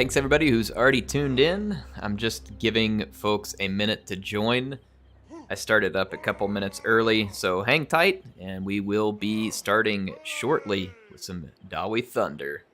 Thanks everybody who's already tuned in. I'm just giving folks a minute to join. I started up a couple minutes early, so hang tight, and we will be starting shortly with some Dawi Thunder.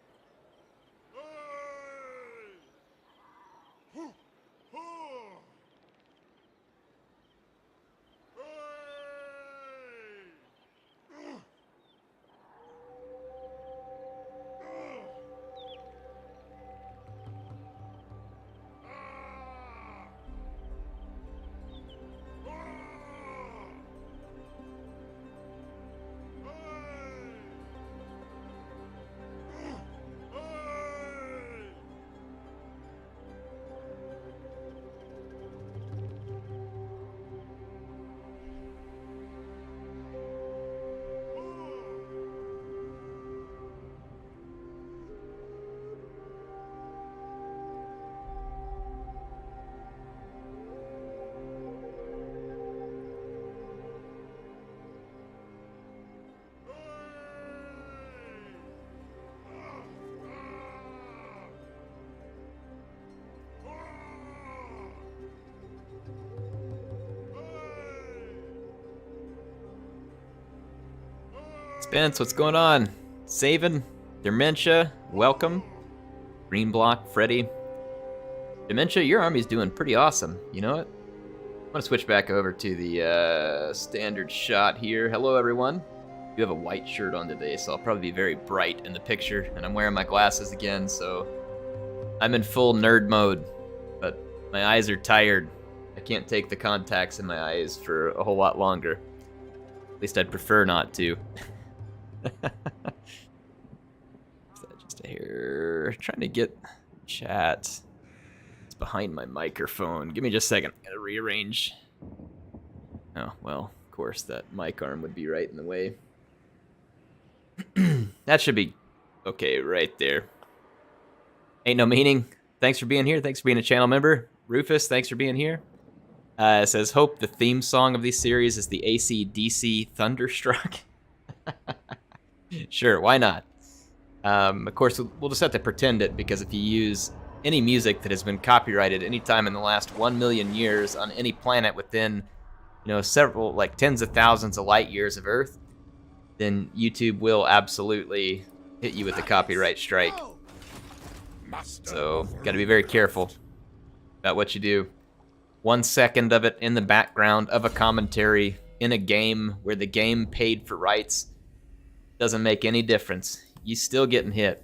Spence, what's going on? Savin, Dementia, welcome. Green Block, Freddy. Dementia, your army's doing pretty awesome. You know what? I'm gonna switch back over to the standard shot here. Hello, everyone. You have a white shirt on today, so I'll probably be very bright in the picture, and I'm wearing my glasses again, so I'm in full nerd mode, but my eyes are tired. I can't take the contacts in my eyes for a whole lot longer. At least I'd prefer not to. Just a hair. Trying to get chat. It's behind my microphone. Give me just a second. I gotta rearrange. Oh, well, of course, that mic arm would be right in the way. That should be okay right there. Ain't no meaning. Thanks for being here. Thanks for being a channel member. Rufus, thanks for being here. It says, hope the theme song of these series is the AC/DC Thunderstruck. Sure, why not? Of course, we'll just have to pretend it, because if you use any music that has been copyrighted anytime in the last 1 million years on any planet within, several, like tens of thousands of light years of Earth, then YouTube will absolutely hit you with a copyright strike. So, gotta be very careful about what you do. 1 second of it in the background of a commentary in a game where the game paid for rights doesn't make any difference. You still getting hit.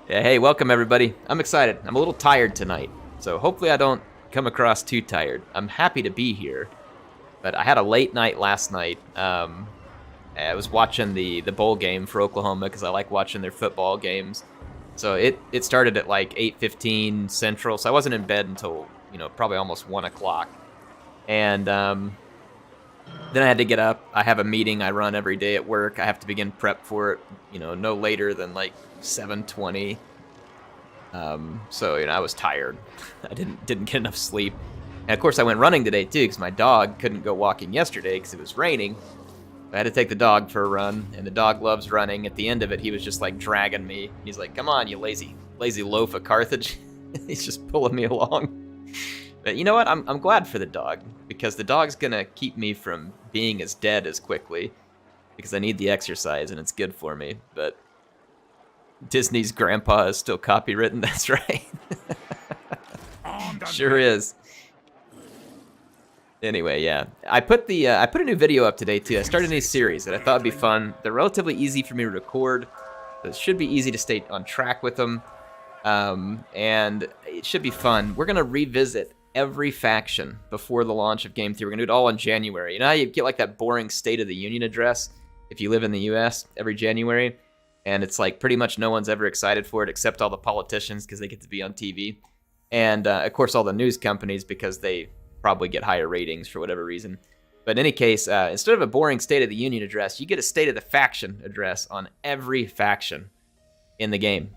Yeah, hey, welcome everybody. I'm excited. I'm a little tired tonight, so hopefully I don't come across too tired. I'm happy to be here, but I had a late night last night. I was watching the bowl game for Oklahoma because I like watching their football games. So it started at like 8:15 Central, so I wasn't in bed until, probably almost 1 o'clock. And then I had to get up. I have a meeting I run every day at work. I have to begin prep for it, no later than like 7:20. So, I was tired. I didn't get enough sleep. And of course I went running today too, because my dog couldn't go walking yesterday because it was raining. I had to take the dog for a run, and the dog loves running. At the end of it, he was just like dragging me. He's like, come on, you lazy loaf of Carthage. He's just pulling me along. But you know what? I'm glad for the dog, because the dog's gonna keep me from being as dead as quickly, because I need the exercise and it's good for me. But Disney's grandpa is still copywritten. That's right. Sure is. Anyway, yeah, I put a new video up today too. I started a new series that I thought would be fun. They're relatively easy for me to record. So it should be easy to stay on track with them, and it should be fun. We're gonna revisit every faction before the launch of Game 3. We're gonna do it all in January. You know how you get like that boring State of the Union address if you live in the U.S. every January, and it's like pretty much no one's ever excited for it except all the politicians because they get to be on TV, and of course all the news companies because they probably get higher ratings for whatever reason. But in any case, instead of a boring State of the Union address, you get a State of the Faction address on every faction in the game.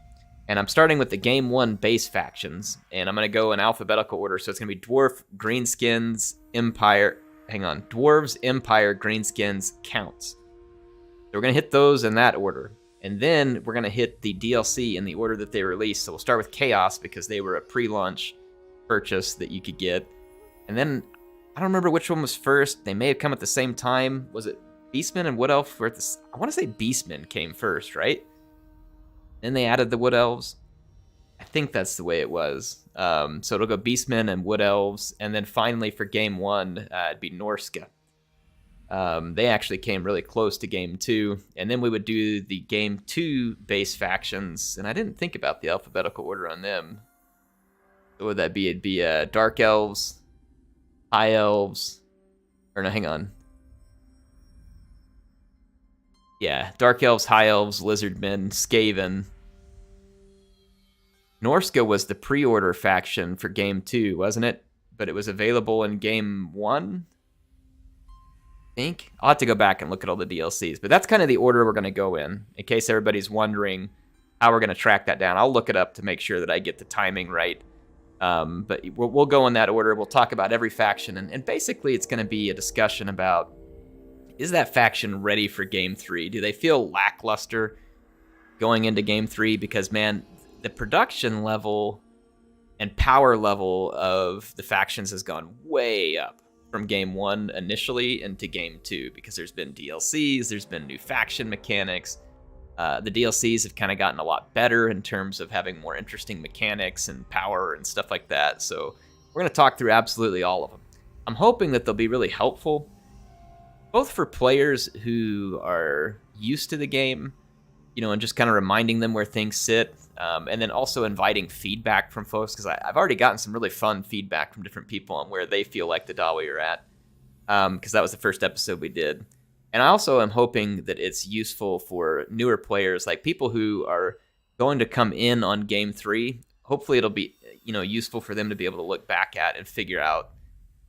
And I'm starting with the Game 1 base factions, and I'm going to go in alphabetical order. So it's going to be Dwarf, Greenskins, Empire, Dwarves, Empire, Greenskins, Counts. So we're going to hit those in that order. And then we're going to hit the DLC in the order that they released. So we'll start with Chaos because they were a pre-launch purchase that you could get. And then I don't remember which one was first. They may have come at the same time. Was it Beastmen and Wood Elf? I want to say Beastmen came first, right? Then they added the Wood Elves. I think that's the way it was. So it'll go Beastmen and Wood Elves. And then finally for Game 1, it'd be Norsca. They actually came really close to Game 2, and then we would do the Game 2 base factions, and I didn't think about the alphabetical order on them. What would that be? It'd be Dark Elves, High Elves, or no, hang on. Yeah, Dark Elves, High Elves, Lizardmen, Skaven. Norsca was the pre-order faction for Game 2, wasn't it? But it was available in Game 1? Think I'll have to go back and look at all the DLCs, but that's kind of the order we're going to go in case everybody's wondering how we're going to track that down. I'll look it up to make sure that I get the timing right. But we'll go in that order. We'll talk about every faction, and basically it's going to be a discussion about, is that faction ready for Game 3? Do they feel lackluster going into Game 3? Because, man, the production level and power level of the factions has gone way up from Game 1 initially into Game 2, because there's been DLCs, there's been new faction mechanics. The DLCs have kind of gotten a lot better in terms of having more interesting mechanics and power and stuff like that. So we're going to talk through absolutely all of them. I'm hoping that they'll be really helpful, both for players who are used to the game, and just kind of reminding them where things sit, and then also inviting feedback from folks, because I've already gotten some really fun feedback from different people on where they feel like the Dawi are at, because that was the first episode we did. And I also am hoping that it's useful for newer players, like people who are going to come in on Game 3. Hopefully it'll be useful for them to be able to look back at and figure out,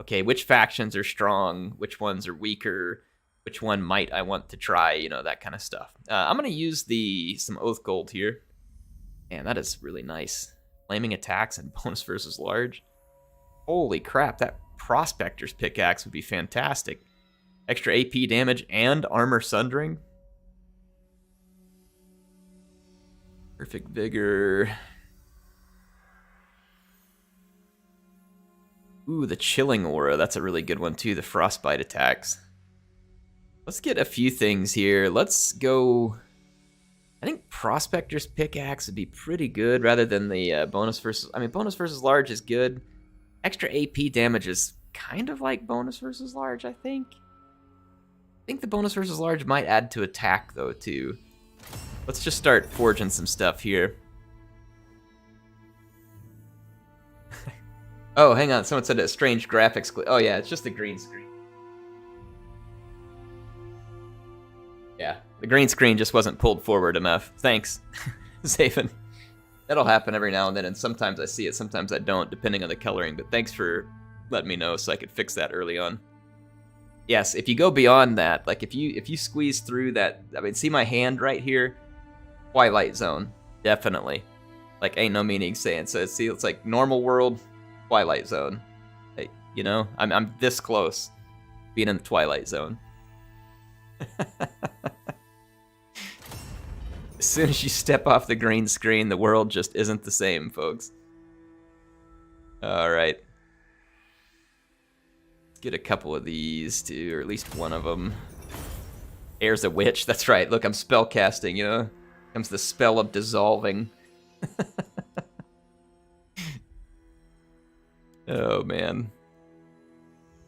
okay, which factions are strong, which ones are weaker, which one might I want to try, that kind of stuff. I'm going to use some Oath Gold here. Man, that is really nice. Flaming attacks and bonus versus large. Holy crap, that Prospector's pickaxe would be fantastic. Extra AP damage and armor sundering. Perfect vigor. Ooh, the chilling aura. That's a really good one too, the frostbite attacks. Let's get a few things here. Let's go... I think Prospector's pickaxe would be pretty good rather than the bonus versus... bonus versus large is good. Extra AP damage is kind of like bonus versus large, I think. I think the bonus versus large might add to attack, though, too. Let's just start forging some stuff here. Oh, hang on. Someone said a strange graphics glitch. Oh, yeah, it's just the green screen. Yeah, the green screen just wasn't pulled forward enough. Thanks, Zayvin. That'll happen every now and then, and sometimes I see it, sometimes I don't, depending on the coloring, but thanks for letting me know so I could fix that early on. Yes, if you go beyond that, like if you squeeze through that, see my hand right here? Twilight Zone, definitely. Like, ain't no meaning saying. So see, it's like normal world, Twilight Zone. Like, I'm this close being in the Twilight Zone. As soon as you step off the green screen, the world just isn't the same, folks. Alright. Let's get a couple of these, too, or at least one of them. Heir's a witch, that's right. Look, I'm spell casting, Comes the spell of dissolving. Oh, man.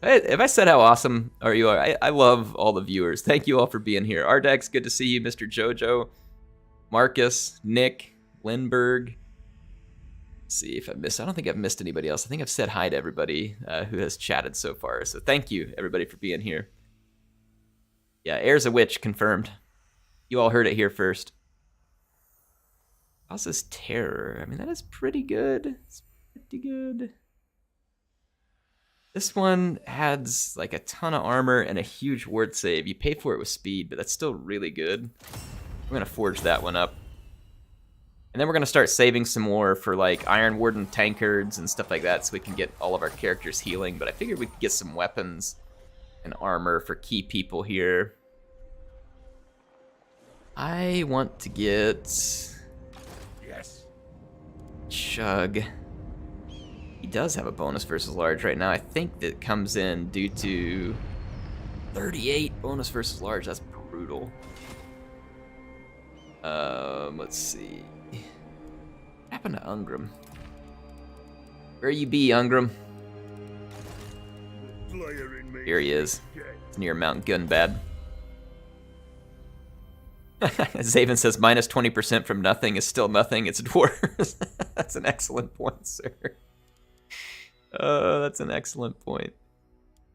Have I said how awesome are you? I love all the viewers. Thank you all for being here. Ardex, good to see you. Mr. Jojo, Marcus, Nick, Lindbergh. Let's see if I missed. I don't think I've missed anybody else. I think I've said hi to everybody who has chatted so far. So thank you, everybody, for being here. Yeah, Heir's a witch, confirmed. You all heard it here first. Causes terror. That is pretty good. It's pretty good. This one adds like a ton of armor and a huge ward save. You pay for it with speed, but that's still really good. We're going to forge that one up. And then we're going to start saving some more for like Iron Warden tankards and stuff like that so we can get all of our characters healing. But I figured we could get some weapons and armor for key people here. I want to get Yes. Chug. He does have a bonus versus large right now. I think that comes in due to 38 bonus versus large. That's brutal. Let's see. What happened to Ungram? Where you be, Ungram? Here he is. It's near Mount Gunbad. Zaven says minus 20% from nothing is still nothing. It's dwarves. That's an excellent point, sir. Oh, that's an excellent point.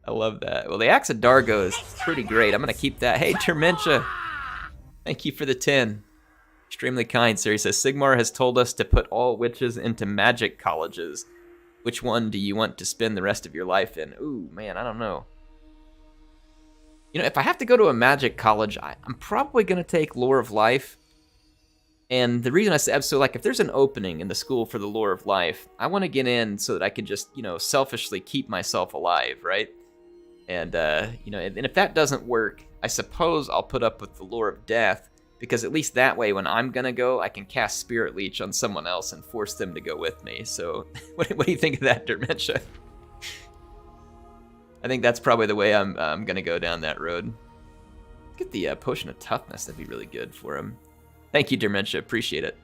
I love that. Well, the Axe of Dargo is pretty great. I'm going to keep that. Hey, Termentia. Thank you for the 10. Extremely kind, sir. He says, Sigmar has told us to put all witches into magic colleges. Which one do you want to spend the rest of your life in? Ooh, man, I don't know. You know, if I have to go to a magic college, I'm probably going to take Lore of Life. And the reason I say, so like, if there's an opening in the school for the Lore of Life, I want to get in so that I can just, you know, selfishly keep myself alive, right? And, you know, and if that doesn't work, I suppose I'll put up with the Lore of Death, because at least that way, when I'm going to go, I can cast Spirit Leech on someone else and force them to go with me. So, what do you think of that, Dementia? I think that's probably the way I'm going to go down that road. Get the Potion of Toughness. That'd be really good for him. Thank you, Dementia. Appreciate it.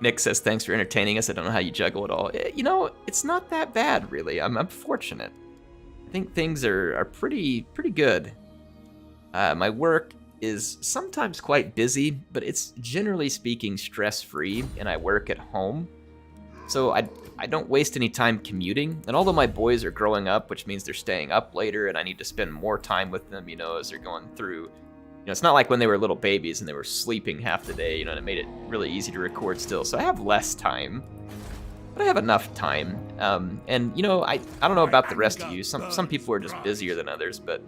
Nick says, thanks for entertaining us. I don't know how you juggle it all. You know, it's not that bad, really. I'm fortunate. I think things are pretty good. My work is sometimes quite busy, but it's generally speaking stress-free, and I work at home. So I don't waste any time commuting. And although my boys are growing up, which means they're staying up later, and I need to spend more time with them, you know, as they're going through. You know, it's not like when they were little babies and they were sleeping half the day, you know, and it made it really easy to record still. So I have less time, but I have enough time. And, you know, I don't know about the rest of you. Some people are just busier than others, but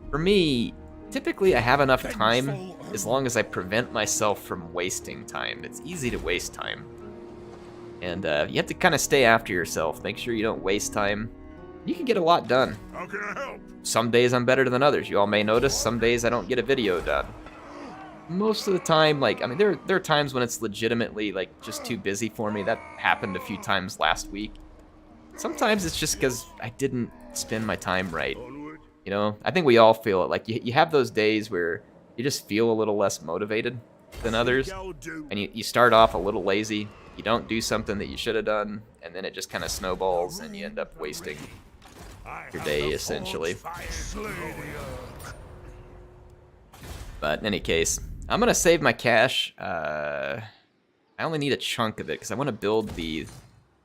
for me, typically I have enough time as long as I prevent myself from wasting time. It's easy to waste time. And you have to kind of stay after yourself. Make sure you don't waste time. You can get a lot done. How can I help? Some days I'm better than others. You all may notice some days I don't get a video done. Most of the time, like, I mean, there are times when it's legitimately, like, just too busy for me. That happened a few times last week. Sometimes it's just because I didn't spend my time right. You know, I think we all feel it. Like, you have those days where you just feel a little less motivated than others. And you start off a little lazy. You don't do something that you should have done, and then it just kind of snowballs, and you end up wasting your day, essentially. But in any case, I'm going to save my cash. I only need a chunk of it, because I want to build the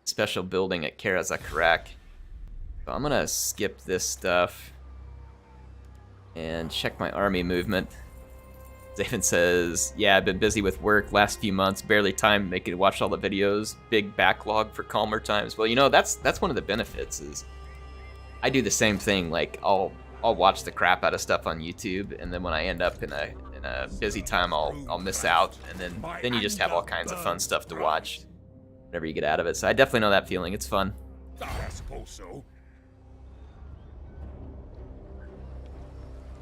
special building at Karazakarak. So I'm going to skip this stuff and check my army movement. Zaven says, yeah, I've been busy with work last few months, barely time making to watch all the videos, big backlog for calmer times. Well, you know, that's one of the benefits is I do the same thing. Like, I'll watch the crap out of stuff on YouTube, and then when I end up in a busy time, I'll miss out, and then you just have all kinds of fun stuff to watch whenever you get out of it. So I definitely know that feeling. It's fun. I suppose so.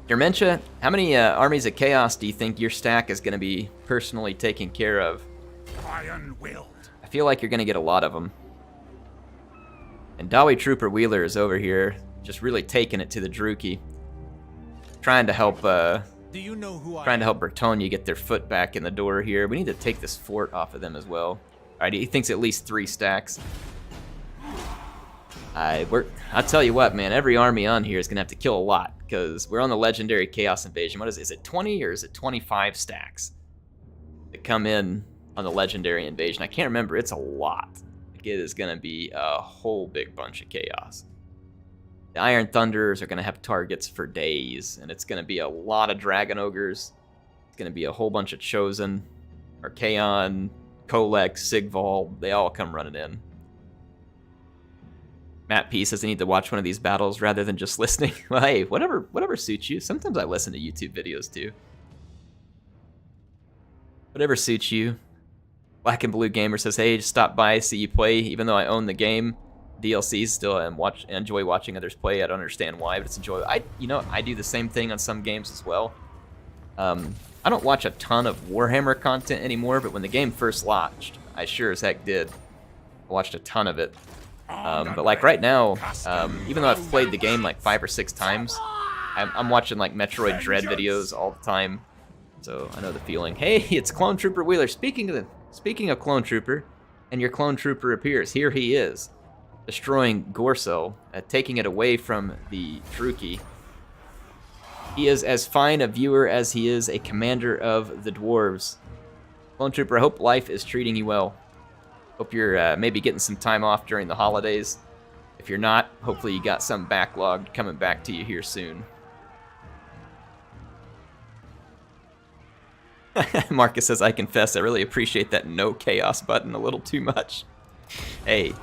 Dementia, how many armies of chaos do you think your stack is going to be personally taking care of? Iron-willed. I feel like you're going to get a lot of them. And Dawi Trooper Wheeler is over here, just really taking it to the Druki, trying to help. Do you know who trying to help Bretonnia get their foot back in the door here. We need to take this fort off of them as well. All right, he thinks at least 3 stacks. I'll tell you what, man. Every army on here is gonna have to kill a lot because we're on the legendary Chaos Invasion. What is it 20 or is it 25 stacks that come in on the legendary invasion? I can't remember. It's a lot. Like, it is gonna be a whole big bunch of chaos. The Iron Thunders are gonna have targets for days, and it's gonna be a lot of Dragon Ogres. It's gonna be a whole bunch of Chosen, Archaon, Kolek, Sigval. They all come running in. Matt P says I need to watch one of these battles rather than just listening. Well, hey, whatever suits you. Sometimes I listen to YouTube videos too. Whatever suits you. Black and Blue Gamer says, hey, just stop by, see you play, even though I own the game. DLCs still, and enjoy watching others play. I don't understand why, but it's enjoyable. I do the same thing on some games as well. I don't watch a ton of Warhammer content anymore, but when the game first launched, I sure as heck did. I watched a ton of it. But like right now, even though I've played the game like 5 or 6 times, I'm watching like Metroid Dread videos all the time. So I know the feeling. Hey, it's Clone Trooper Wheeler. Speaking of Clone Trooper, and your Clone Trooper appears. Here he is, destroying Gorcel, taking it away from the Druki. He is as fine a viewer as he is a commander of the dwarves. Clone Trooper, I hope life is treating you well. Hope you're maybe getting some time off during the holidays. If you're not, hopefully you got some backlogged coming back to you here soon. Marcus says, I confess, I really appreciate that no chaos button a little too much. Hey,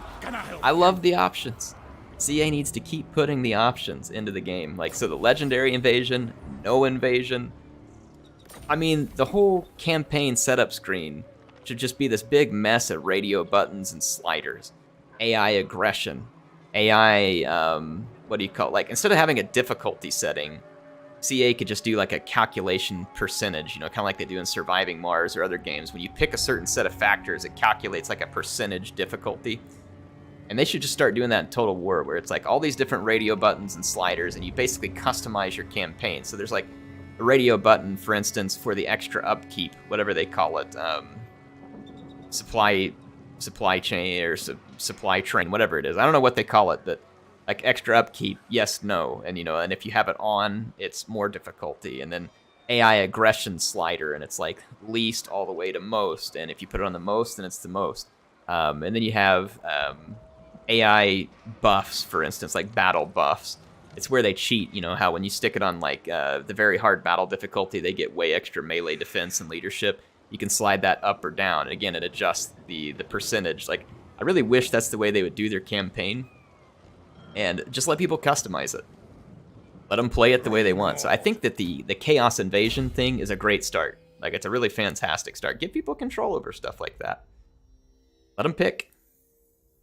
I love the options. CA needs to keep putting the options into the game. Like, so the legendary invasion, no invasion. I mean, the whole campaign setup screen should just be this big mess of radio buttons and sliders. AI aggression. AI, what do you call it? Like, instead of having a difficulty setting, CA could just do like a calculation percentage, kind of like they do in Surviving Mars or other games. When you pick a certain set of factors, it calculates like a percentage difficulty. And they should just start doing that in Total War, where it's like all these different radio buttons and sliders, and you basically customize your campaign. So there's like a radio button, for instance, for the extra upkeep, whatever they call it, supply chain or supply train, whatever it is. I don't know what they call it, but like extra upkeep, yes, no, and and if you have it on, it's more difficulty. And then AI aggression slider, and it's like least all the way to most, and if you put it on the most, then it's the most. And then you have AI buffs, for instance, like battle buffs. It's where they cheat, how when you stick it on like the very hard battle difficulty, they get way extra melee defense and leadership. You can slide that up or down. And again, it adjusts the percentage. Like, I really wish that's the way they would do their campaign. And just let people customize it. Let them play it the way they want. So I think that the Chaos Invasion thing is a great start. Like, it's a really fantastic start. Give people control over stuff like that. Let them pick.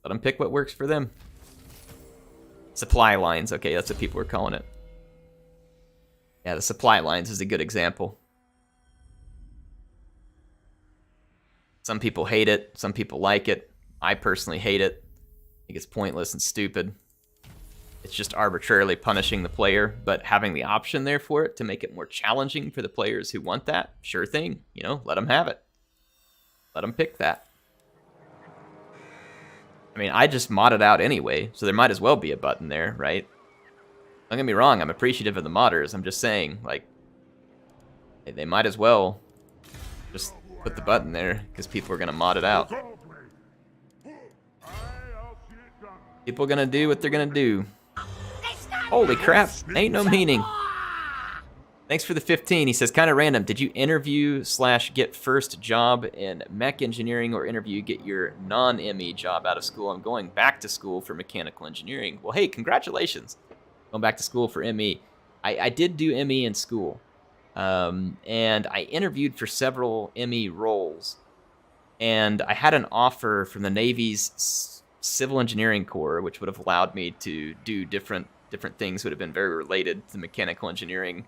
Let them pick what works for them. Supply lines. Okay, that's what people are calling it. Yeah, the supply lines is a good example. Some people hate it. Some people like it. I personally hate it. I think it's pointless and stupid. It's just arbitrarily punishing the player, but having the option there for it to make it more challenging for the players who want that, sure thing. Let them have it. Let them pick that. I mean, I just mod it out anyway, so there might as well be a button there, right? Don't get me wrong, I'm appreciative of the modders. I'm just saying, like, they might as well just put the button there, because people are going to mod it out. People are going to do what they're going to do. Holy crap, ain't no meaning. Thanks for the 15. He says, kind of random. Did you interview / get first job in mech engineering, or interview get your non-ME job out of school? I'm going back to school for mechanical engineering. Well, hey, congratulations. Going back to school for ME. I did do ME in school. And I interviewed for several ME roles. And I had an offer from the Navy's Civil Engineering Corps, which would have allowed me to do different things, would have been very related to mechanical engineering.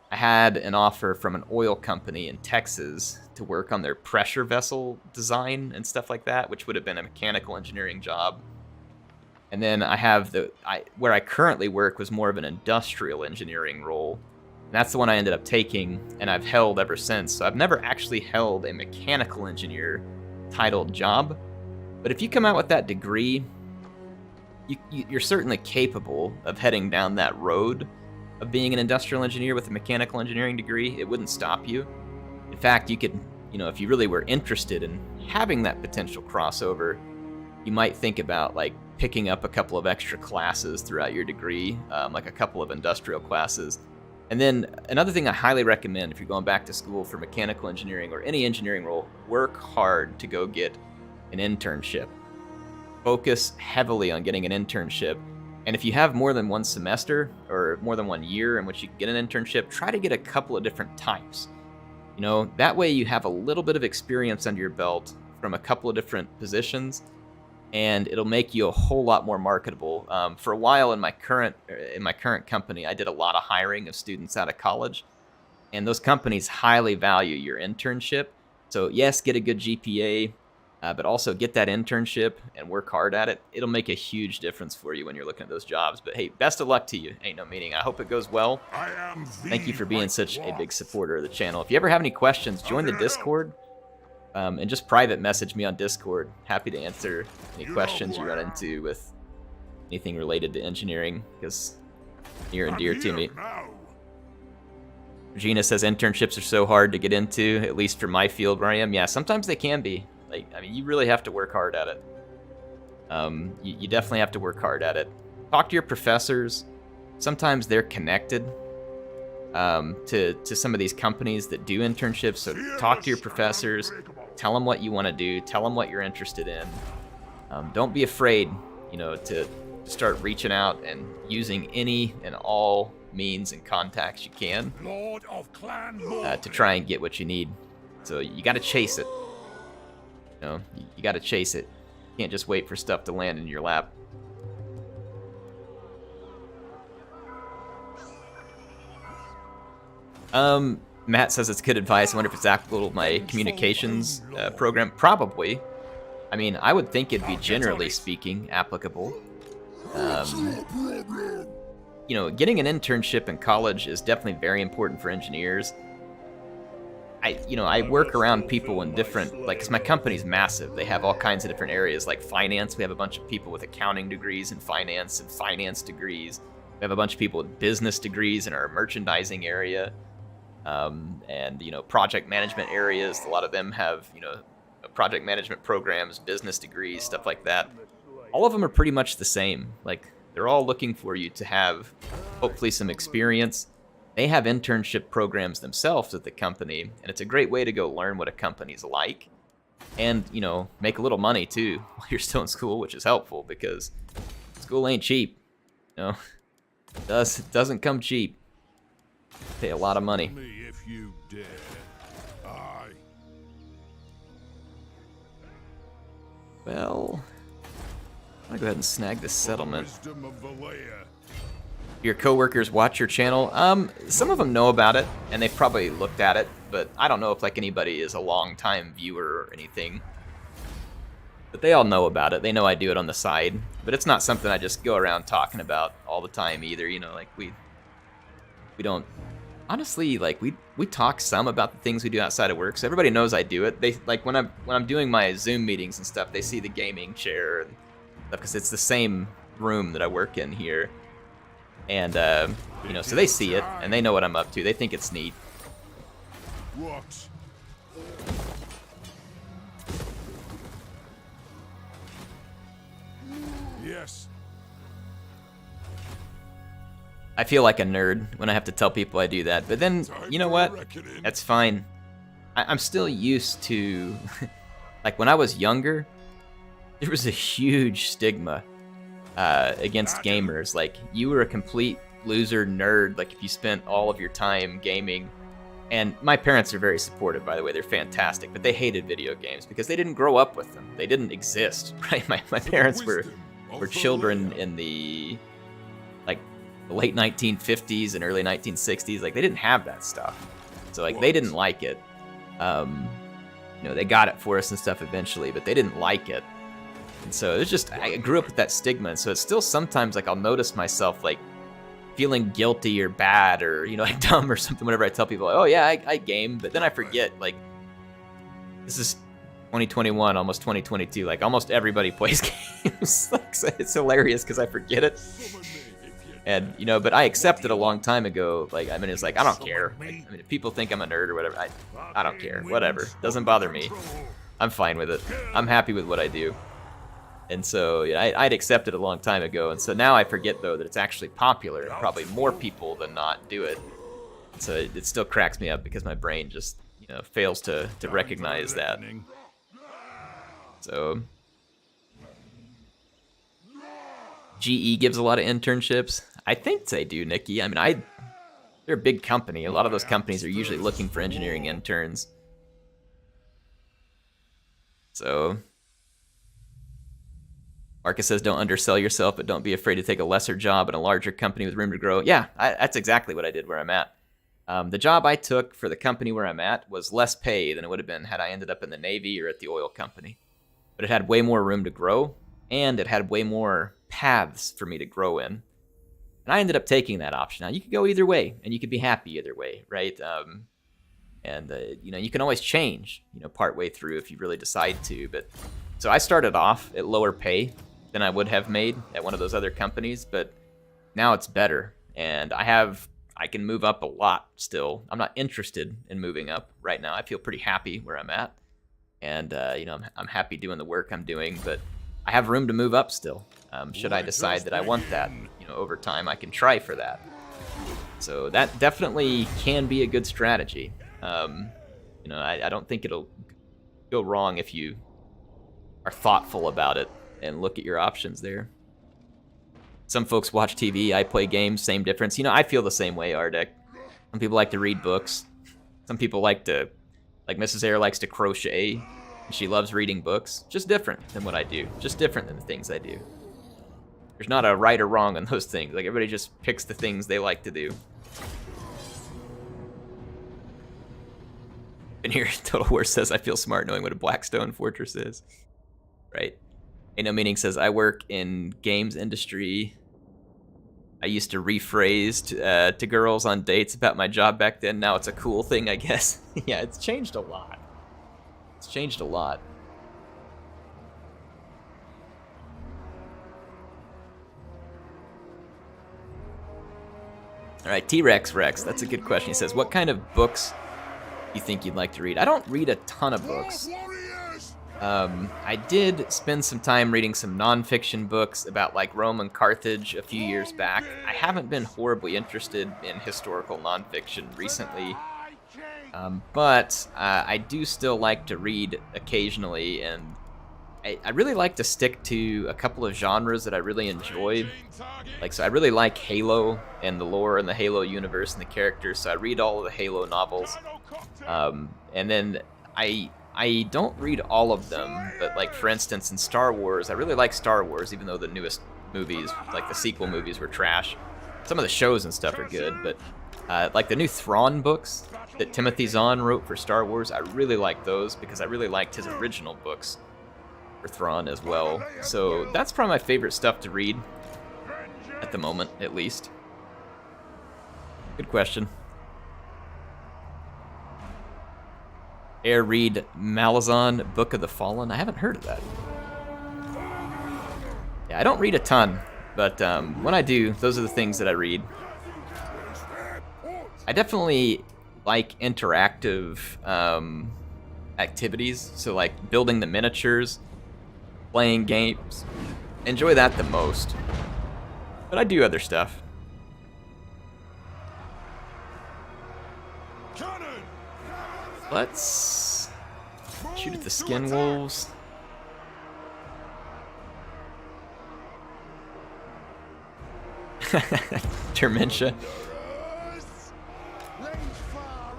I had an offer from an oil company in Texas to work on their pressure vessel design and stuff like that, which would have been a mechanical engineering job. And then I have where I currently work was more of an industrial engineering role. And that's the one I ended up taking, and I've held ever since. So I've never actually held a mechanical engineer titled job. But if you come out with that degree, you're certainly capable of heading down that road of being an industrial engineer with a mechanical engineering degree. It wouldn't stop you. In fact, you could, if you really were interested in having that potential crossover, you might think about like picking up a couple of extra classes throughout your degree, like a couple of industrial classes. And then another thing I highly recommend if you're going back to school for mechanical engineering or any engineering role, work hard to go get an internship. Focus heavily on getting an internship. And if you have more than one semester or more than 1 year in which you can get an internship, try to get a couple of different types. That way you have a little bit of experience under your belt from a couple of different positions. and it'll make you a whole lot more marketable. For a while in my current company, I did a lot of hiring of students out of college, and those companies highly value your internship. So yes, get a good GPA, but also get that internship and work hard at it. It'll make a huge difference for you when you're looking at those jobs. But hey, best of luck to you. Ain't no meaning. I hope it goes well. Thank you for being such a big supporter of the channel. If you ever have any questions, join the Discord, and just private message me on Discord. Happy to answer any questions you run into with anything related to engineering, because near and dear to me. Regina says internships are so hard to get into, at least for my field where I am. Yeah, sometimes they can be. Like, I mean, you really have to work hard at it. You definitely have to work hard at it. Talk to your professors. Sometimes they're connected to some of these companies that do internships. So talk to your professors. Tell them what you want to do. Tell them what you're interested in. Don't be afraid, you know, to start reaching out and using any and all means and contacts you can to try and get what you need. So you got to chase it. You know, you got to chase it. You can't just wait for stuff to land in your lap. Matt says it's good advice. I wonder if it's applicable to my communications program. Probably. I mean, I would think it'd be, generally speaking, applicable. You know, getting an internship in college is definitely very important for engineers. I work around people in different, like, 'cause my company's massive. They have all kinds of different areas, like finance. We have a bunch of people with accounting degrees in finance and finance degrees. We have a bunch of people with business degrees in our merchandising area. And, you know, project management areas. A lot of them have, you know, project management programs, business degrees, stuff like that. All of them are pretty much the same. Like, they're all looking for you to have, hopefully, some experience. They have internship programs themselves at the company, and it's a great way to go learn what a company's like. And, you know, make a little money, too, while you're still in school, which is helpful, because school ain't cheap. You know, it doesn't come cheap. Pay a lot of money. If you dare. Well, I'm gonna go ahead and snag this settlement. Your coworkers watch your channel. Some of them know about it, and they've probably looked at it, but I don't know if like anybody is a long-time viewer or anything. But they all know about it. They know I do it on the side, but it's not something I just go around talking about all the time either. You know, like we don't. Honestly, like we talk some about the things we do outside of work, so everybody knows I do it. They like when I'm doing my Zoom meetings and stuff, they see the gaming chair and stuff, because it's the same room that I work in here. And you know, so they see it and they know what I'm up to. They think it's neat. What? Yes. I feel like a nerd when I have to tell people I do that, but then, you know what? That's fine. I'm still used to, like, when I was younger, there was a huge stigma against gamers. Like, you were a complete loser nerd, like, if you spent all of your time gaming. And my parents are very supportive, by the way. They're fantastic, but they hated video games because they didn't grow up with them. They didn't exist, right? My parents were children in the, like, the late 1950s and early 1960s. Like, they didn't have that stuff, so like they didn't like it. You know, they got it for us and stuff eventually, but they didn't like it. And so it's just, I grew up with that stigma, and so it's still sometimes like I'll notice myself like feeling guilty or bad or, you know, like dumb or something whenever I tell people, oh yeah, I game, but then I forget, like, this is 2021, almost 2022. Like, almost everybody plays games. Like, so it's hilarious because I forget it. And, you know, but I accepted a long time ago. Like, I mean, it's like, I don't care. Like, I mean, if people think I'm a nerd or whatever, I don't care. Whatever. Doesn't bother me. I'm fine with it. I'm happy with what I do. And so, yeah, I'd accepted a long time ago. And so now I forget, though, that it's actually popular. And probably more people than not do it. And so it still cracks me up because my brain just, you know, fails to recognize that. So GE gives a lot of internships. I think they do, Nikki. I mean, they're a big company. A lot of those companies are usually looking for engineering interns. So Marcus says, don't undersell yourself, but don't be afraid to take a lesser job in a larger company with room to grow. Yeah, that's exactly what I did where I'm at. The job I took for the company where I'm at was less pay than it would have been had I ended up in the Navy or at the oil company. But it had way more room to grow, and it had way more paths for me to grow in. And I ended up taking that option. Now, you could go either way, and you could be happy either way, right? You can always change, partway through if you really decide to. But so I started off at lower pay than I would have made at one of those other companies, but now it's better, and I can move up a lot still. I'm not interested in moving up right now. I feel pretty happy where I'm at, and I'm happy doing the work I'm doing, but I have room to move up still. Should I decide that I want that, over time, I can try for that. So that definitely can be a good strategy. I don't think it'll go wrong if you are thoughtful about it and look at your options there. Some folks watch TV, I play games, same difference. I feel the same way, Ardek. Some people like to read books. Some people like Mrs. Air likes to crochet. She loves reading books. Just different than what I do. Just different than the things I do. There's not a right or wrong on those things. Like, everybody just picks the things they like to do. And here, Total War says, I feel smart knowing what a Blackstone Fortress is. Right. Ain't No Meaning says, I work in games industry. I used to rephrase to girls on dates about my job back then. Now it's a cool thing, I guess. Yeah, it's changed a lot. It's changed a lot. All right, T-Rex Rex, that's a good question. He says, what kind of books do you think you'd like to read? I don't read a ton of books. I did spend some time reading some nonfiction books about Rome and Carthage a few years back. I haven't been horribly interested in historical nonfiction recently, but I do still like to read occasionally, and I really like to stick to a couple of genres that I really enjoy. So I really like Halo and the lore and the Halo universe and the characters, so I read all of the Halo novels. And then I don't read all of them, but for instance in Star Wars, I really like Star Wars, even though the newest movies, the sequel movies, were trash. Some of the shows and stuff are good, but the new Thrawn books that Timothy Zahn wrote for Star Wars, I really like those because I really liked his original books for Thrawn as well. So that's probably my favorite stuff to read at the moment, at least. Good question. Air read Malazan, Book of the Fallen. I haven't heard of that. Yeah, I don't read a ton, but when I do, those are the things that I read. I definitely like interactive activities, so building the miniatures, playing games. Enjoy that the most. But I do other stuff. Let's shoot at the skin wolves. Dementia.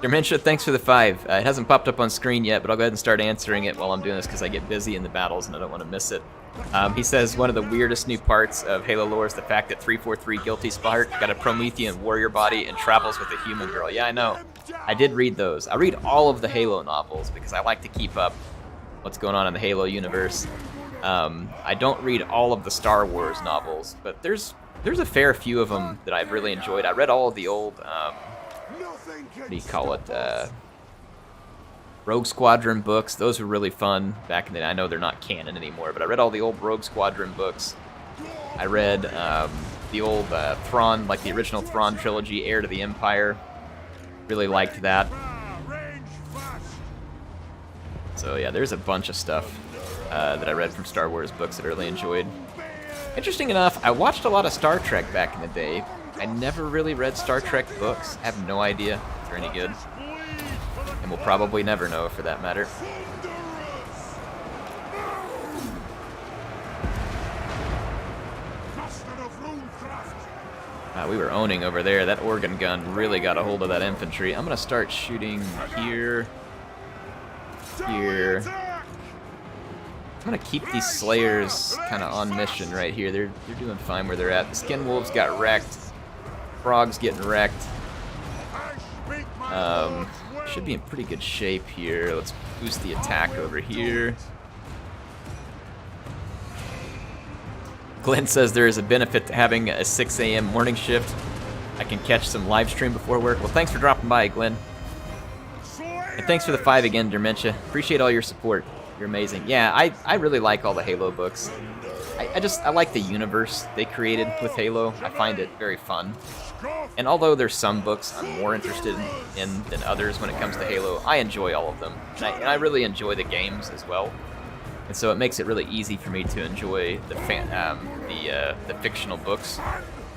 Dementia, thanks for the 5. It hasn't popped up on screen yet, but I'll go ahead and start answering it while I'm doing this because I get busy in the battles and I don't want to miss it. He says, one of the weirdest new parts of Halo lore is the fact that 343 Guilty Spark got a Promethean warrior body and travels with a human girl. Yeah, I know. I did read those. I read all of the Halo novels because I like to keep up what's going on in the Halo universe. I don't read all of the Star Wars novels, but there's a fair few of them that I've really enjoyed. I read all of the old, what do you call it, Rogue Squadron books. Those were really fun back in the day. I know they're not canon anymore, but I read all the old Rogue Squadron books. I read the old Thrawn, the original Thrawn trilogy, Heir to the Empire. Really liked that. So yeah, there's a bunch of stuff that I read from Star Wars books that I really enjoyed. Interesting enough, I watched a lot of Star Trek back in the day. I never really read Star Trek books. I have no idea if they're any good. And we'll probably never know, for that matter. We were owning over there. That organ gun really got a hold of that infantry. I'm going to start shooting here. Here. gonna keep these Slayers kind of on mission right here. They're doing fine where they're at. The Skin Wolves got wrecked. Frog's getting wrecked. Should be in pretty good shape here. Let's boost the attack over here. Glenn says there is a benefit to having a 6 a.m. morning shift. I can catch some live stream before work. Well, thanks for dropping by, Glenn. And thanks for the 5 again, Dementia. Appreciate all your support. You're amazing. Yeah, I really like all the Halo books. I like the universe they created with Halo. I find it very fun. And although there's some books I'm more interested in than others when it comes to Halo, I enjoy all of them. And I really enjoy the games as well. And so it makes it really easy for me to enjoy the fictional books,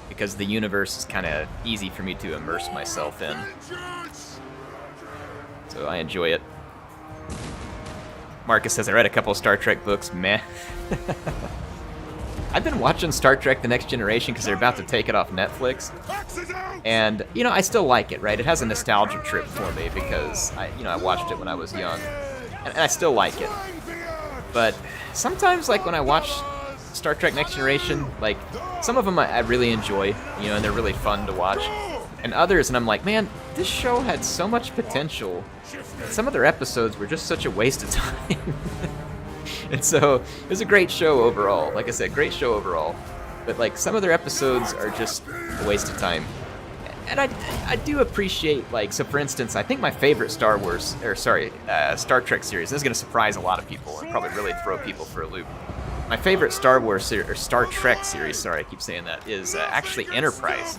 because the universe is kind of easy for me to immerse myself in. So I enjoy it. Marcus says, I read a couple of Star Trek books. Meh. I've been watching Star Trek The Next Generation because they're about to take it off Netflix. And, you know, I still like it, right? It has a nostalgia trip for me because, I watched it when I was young. And I still like it. But sometimes, like, when I watch Star Trek Next Generation, like, some of them I really enjoy, and they're really fun to watch. And others, and I'm like, man, this show had so much potential. Some of their episodes were just such a waste of time. And so, it was a great show overall. Like I said, great show overall. But, like, some of their episodes are just a waste of time. And I do appreciate, like, so for instance, I think my favorite Star Trek series, this is going to surprise a lot of people and probably really throw people for a loop. My favorite Star Trek series, sorry, I keep saying that, is actually Enterprise.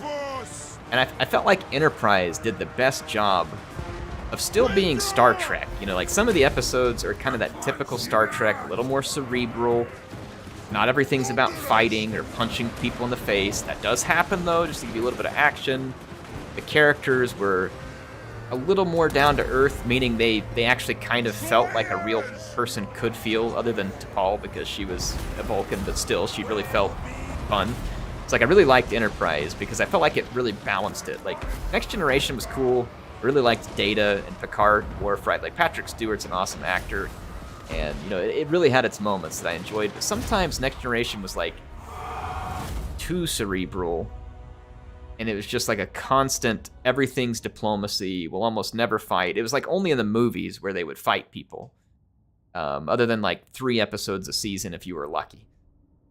And I felt like Enterprise did the best job of still being Star Trek. Like some of the episodes are kind of that typical Star Trek, a little more cerebral. Not everything's about fighting or punching people in the face. That does happen, though, just to give you a little bit of action. The characters were a little more down to earth, meaning they actually kind of felt like a real person could feel, other than T'Pol, because she was a Vulcan, but still, she really felt fun. It's like I really liked Enterprise because I felt like it really balanced it. Like, Next Generation was cool. I really liked Data and Picard, Worf, right? Like, Patrick Stewart's an awesome actor. And, it really had its moments that I enjoyed. But sometimes Next Generation was, like, too cerebral. And it was just like a constant, everything's diplomacy, we'll almost never fight. It was like only in the movies where they would fight people. Other than like 3 episodes a season if you were lucky.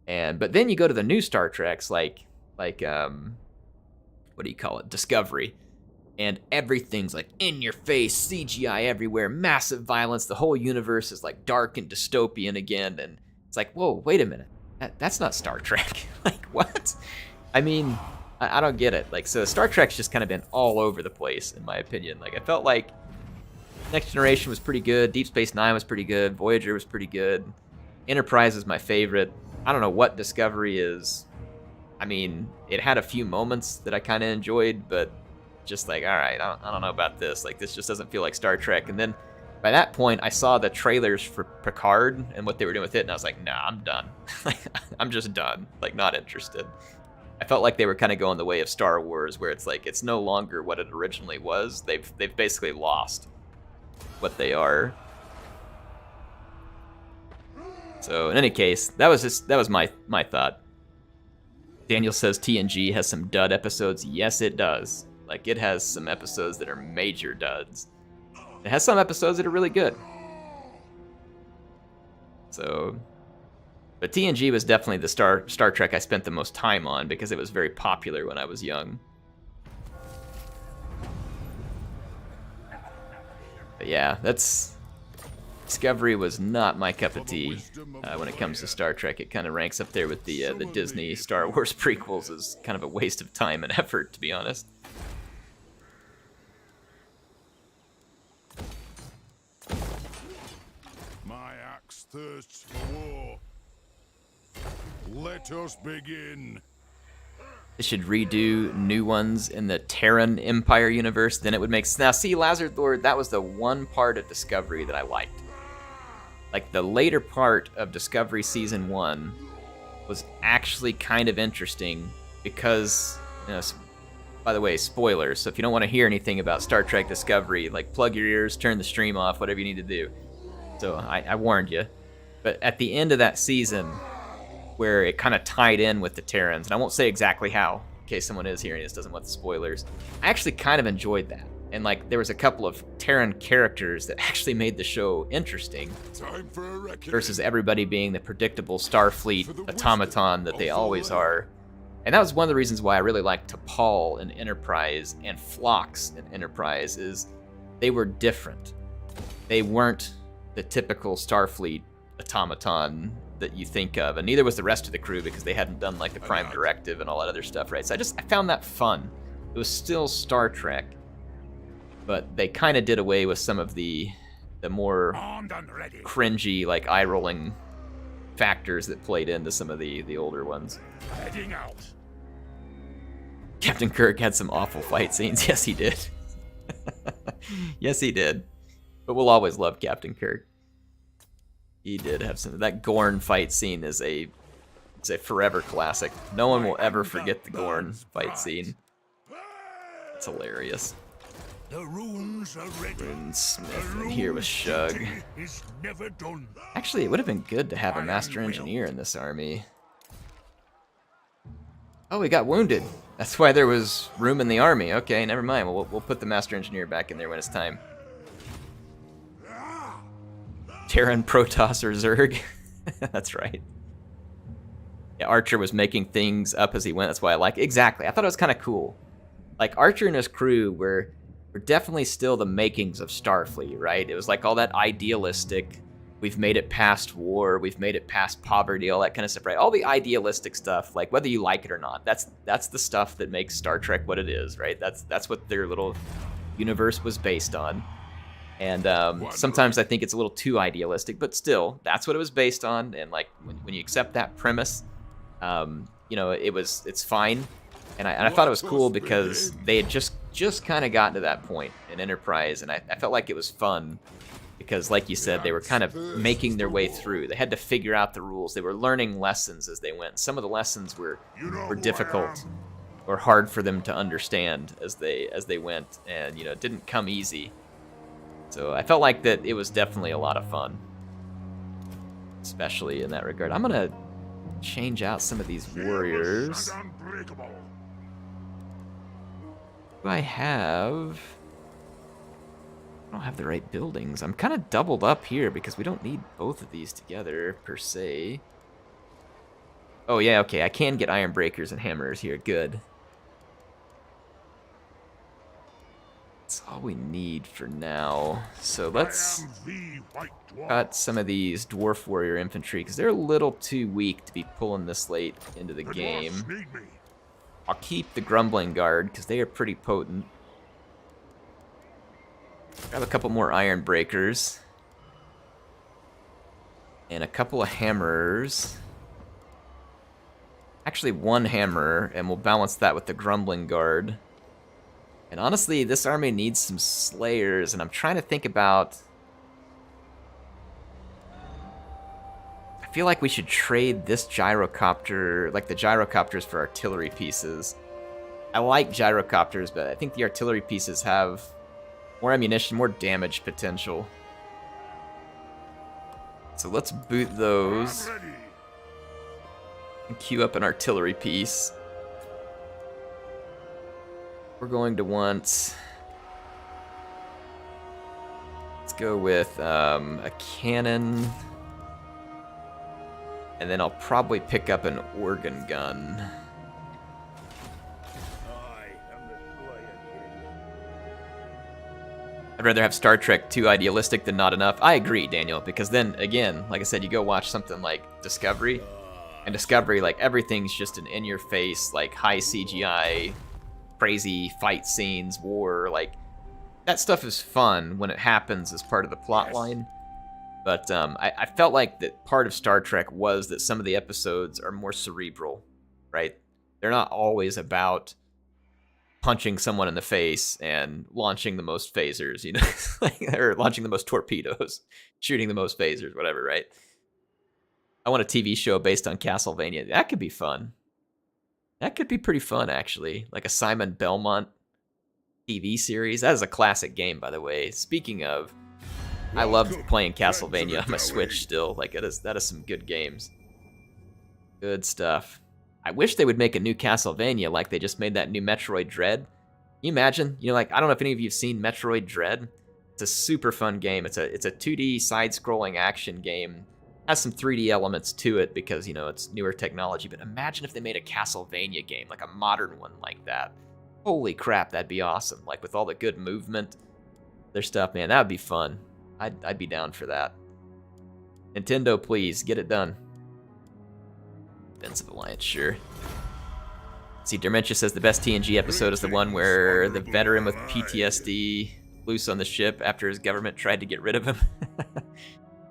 But then you go to the new Star Treks, like what do you call it? Discovery. And everything's like in your face, CGI everywhere, massive violence. The whole universe is like dark and dystopian again. And it's like, whoa, wait a minute. That's not Star Trek. Like, what? I mean, I don't get it. Like, so Star Trek's just kind of been all over the place, in my opinion. Like, I felt like Next Generation was pretty good. Deep Space Nine was pretty good. Voyager was pretty good. Enterprise is my favorite. I don't know what Discovery is. I mean, it had a few moments that I kind of enjoyed, but just like, all right, I don't know about this. Like, this just doesn't feel like Star Trek. And then by that point, I saw the trailers for Picard and what they were doing with it, and I was like, nah, I'm done. Like, I'm just done. Like, not interested. I felt like they were kind of going the way of Star Wars, where it's like, it's no longer what it originally was. They've basically lost what they are. So in any case, that was my thought. Daniel says TNG has some dud episodes. Yes, it does. Like, it has some episodes that are major duds. It has some episodes that are really good. So, but TNG was definitely the Star Trek I spent the most time on because it was very popular when I was young. But yeah, Discovery was not my cup of tea when it comes to Star Trek. It kind of ranks up there with the Disney Star Wars prequels as kind of a waste of time and effort, to be honest. My axe thirsts for war. Let us begin. They should redo new ones in the Terran Empire universe, then it would make sense. Now, see, Lazard Lord, that was the one part of Discovery that I liked. Like, the later part of Discovery Season 1 was actually kind of interesting because, by the way, spoilers, so if you don't want to hear anything about Star Trek Discovery, like, plug your ears, turn the stream off, whatever you need to do. So, I warned you. But at the end of that season, where it kind of tied in with the Terrans, and I won't say exactly how, in case someone is hearing this, doesn't want the spoilers, I actually kind of enjoyed that. And like, there was a couple of Terran characters that actually made the show interesting Time for a reckoning. versus everybody being the predictable Starfleet automaton that they always are. And that was one of the reasons why I really liked T'Pol in Enterprise and Phlox in Enterprise, is they were different. They weren't the typical Starfleet automaton that you think of, and neither was the rest of the crew, because they hadn't done like the Prime Directive and all that other stuff, right? So I found that fun. It was still Star Trek, but they kind of did away with some of the more Armed and ready. cringy, like eye-rolling factors that played into some of the older ones. Heading out. Captain Kirk had some awful fight scenes. Yes, he did. Yes, he did. But we'll always love Captain Kirk. He did have some. That Gorn fight scene is a forever classic. No one will ever forget the Gorn fight scene. It's hilarious. The runes are ready. And Smith in here with Shug. Is never done. Actually, it would have been good to have a Master Engineer in this army. Oh, he got wounded. That's why there was room in the army. Okay, never mind. We'll put the Master Engineer back in there when it's time. Terran, Protoss, or Zerg. That's right. Yeah, Archer was making things up as he went. That's why I like it. Exactly. I thought it was kind of cool. Like, Archer and his crew were definitely still the makings of Starfleet, right? It was like all that idealistic, we've made it past war, we've made it past poverty, all that kind of stuff, right? All the idealistic stuff, like whether you like it or not, that's the stuff that makes Star Trek what it is, right? That's what their little universe was based on. And sometimes I think it's a little too idealistic, but still, that's what it was based on. And like, when you accept that premise, you know, it's fine. And I thought it was cool because they had just kind of gotten to that point in Enterprise, and I felt like it was fun because, like you said, they were kind of making their way through. They had to figure out the rules. They were learning lessons as they went. Some of the lessons were difficult or hard for them to understand as they went, and you know, it didn't come easy. So I felt like that it was definitely a lot of fun, especially in that regard. I'm gonna change out some of these warriors. Do I have? I don't have the right buildings. I'm kind of doubled up here because we don't need both of these together per se. Oh yeah, okay. I can get iron breakers and hammers here. Good. That's all we need for now. So let's cut some of these dwarf warrior infantry because they're a little too weak to be pulling this late into the game. I'll keep the grumbling guard because they are pretty potent. Grab a couple more iron breakers and a couple of hammers. Actually, one hammer, and we'll balance that with the grumbling guard. And honestly, this army needs some slayers, and I'm trying to think about... I feel like we should trade this gyrocopter, like the gyrocopters, for artillery pieces. I like gyrocopters, but I think the artillery pieces have more ammunition, more damage potential. So let's boot those. And queue up an artillery piece. We're going to want... Let's go with a cannon. And then I'll probably pick up an organ gun. I'd rather have Star Trek too idealistic than not enough. I agree, Daniel, because then, again, like I said, you go watch something like Discovery, and Discovery, like, everything's just an in-your-face, like, high CGI, crazy fight scenes, war, like, that stuff is fun when it happens as part of the plot line. But I felt like that part of Star Trek was that some of the episodes are more cerebral, right? They're not always about punching someone in the face and launching the most phasers, you know, or launching the most torpedoes, shooting the most phasers, whatever, right? I want a TV show based on Castlevania. That could be fun. That could be pretty fun, actually. Like a Simon Belmont TV series. That is a classic game, by the way. Speaking of, I love playing Castlevania on my Switch still. Like that is some good games. Good stuff. I wish they would make a new Castlevania like they just made that new Metroid Dread. Can you imagine? You know, like I don't know if any of you've seen Metroid Dread. It's a super fun game. It's a 2D side-scrolling action game. Has some 3D elements to it because, you know, it's newer technology. But imagine if they made a Castlevania game, like a modern one like that. Holy crap, that'd be awesome. Like with all the good movement, their stuff, man, that would be fun. I'd be down for that. Nintendo, please get it done. Defensive Alliance, sure. See, Dementia says the best TNG episode is the one where the veteran with PTSD loose on the ship after his government tried to get rid of him.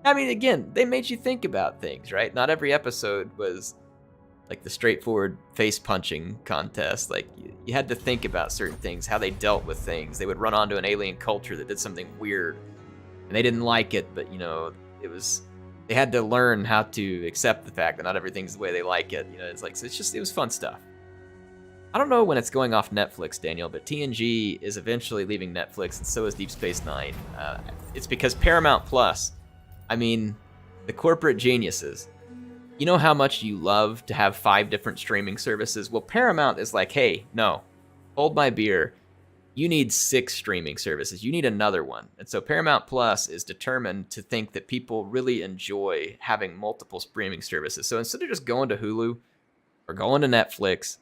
I mean, again, they made you think about things, right? Not every episode was like the straightforward face-punching contest. Like, you had to think about certain things, how they dealt with things. They would run onto an alien culture that did something weird, and they didn't like it, but, you know, they had to learn how to accept the fact that not everything's the way they like it. You know, it's like, so it was fun stuff. I don't know when it's going off Netflix, Daniel, but TNG is eventually leaving Netflix, and so is Deep Space Nine. It's because Paramount Plus, I mean, the corporate geniuses, you know how much you love to have 5 different streaming services? Well, Paramount is like, hey, no, hold my beer. You need 6 streaming services. You need another one. And so Paramount Plus is determined to think that people really enjoy having multiple streaming services. So instead of just going to Hulu or going to Netflix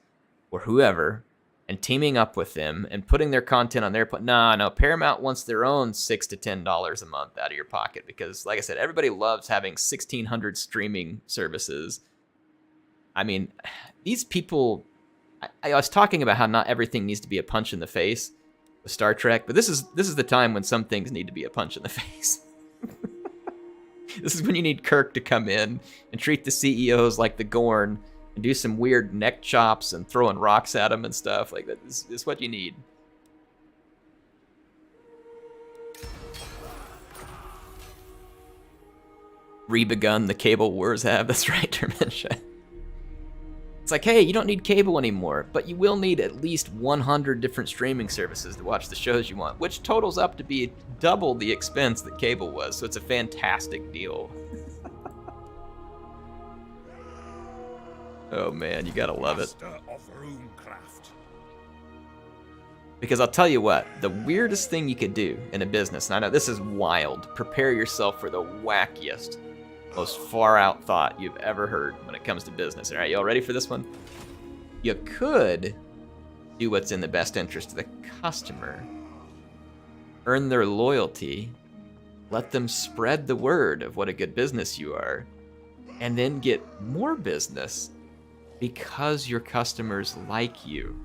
or whoever and teaming up with them and putting their content on their no, Paramount wants their own $6 to $10 a month out of your pocket because, like I said, everybody loves having 1,600 streaming services. I mean, these people, I was talking about how not everything needs to be a punch in the face with Star Trek, but this is the time when some things need to be a punch in the face. This is when you need Kirk to come in and treat the CEOs like the Gorn and do some weird neck chops and throwing rocks at them and stuff. Like that is what you need. Rebegun the cable wars have. That's right, Dementia. It's like, hey, you don't need cable anymore, but you will need at least 100 different streaming services to watch the shows you want, which totals up to be double the expense that cable was, so it's a fantastic deal. Oh man, you gotta love it. Because I'll tell you what, the weirdest thing you could do in a business, and I know this is wild, prepare yourself for the wackiest, most far out thought you've ever heard when it comes to business. All right, y'all ready for this one? You could do what's in the best interest of the customer, earn their loyalty, let them spread the word of what a good business you are, and then get more business because your customers like you.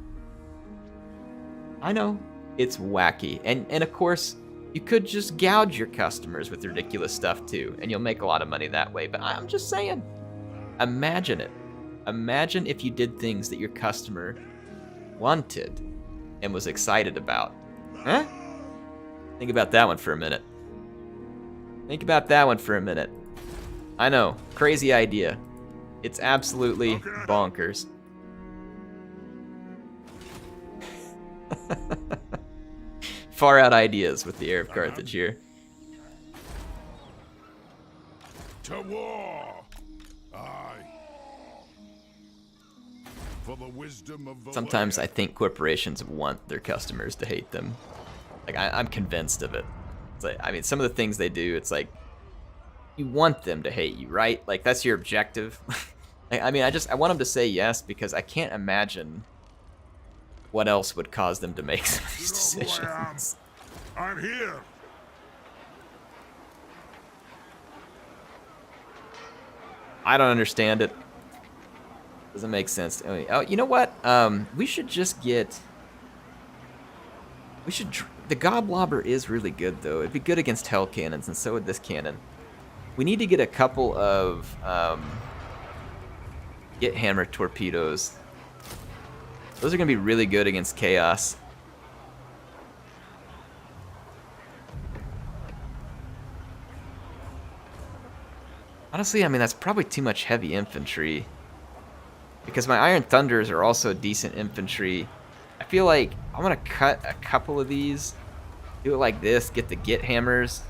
I know, it's wacky. And of course, you could just gouge your customers with ridiculous stuff too, and you'll make a lot of money that way. But I'm just saying, imagine it. Imagine if you did things that your customer wanted and was excited about. Huh? Think about that one for a minute. Think about that one for a minute. I know, crazy idea. It's absolutely bonkers. Far out ideas with the HeirofCarthage here. To war! Aye. For the wisdom of the Sometimes I think corporations want their customers to hate them. Like, I'm convinced of it. It's like, I mean, some of the things they do, it's like, you want them to hate you, right? Like, that's your objective. I mean, I want them to say yes because I can't imagine what else would cause them to make some of these decisions. I'm here. I don't understand it. Doesn't make sense to me. Oh, you know what? We should just get... The Goblobber is really good, though. It'd be good against Hell Cannons, and so would this cannon. We need to get a couple of Get Hammer torpedoes. Those are going to be really good against Chaos. Honestly, I mean, that's probably too much heavy infantry. Because my Iron Thunders are also decent infantry. I feel like I want to cut a couple of these. Do it like this, get the Get Hammers.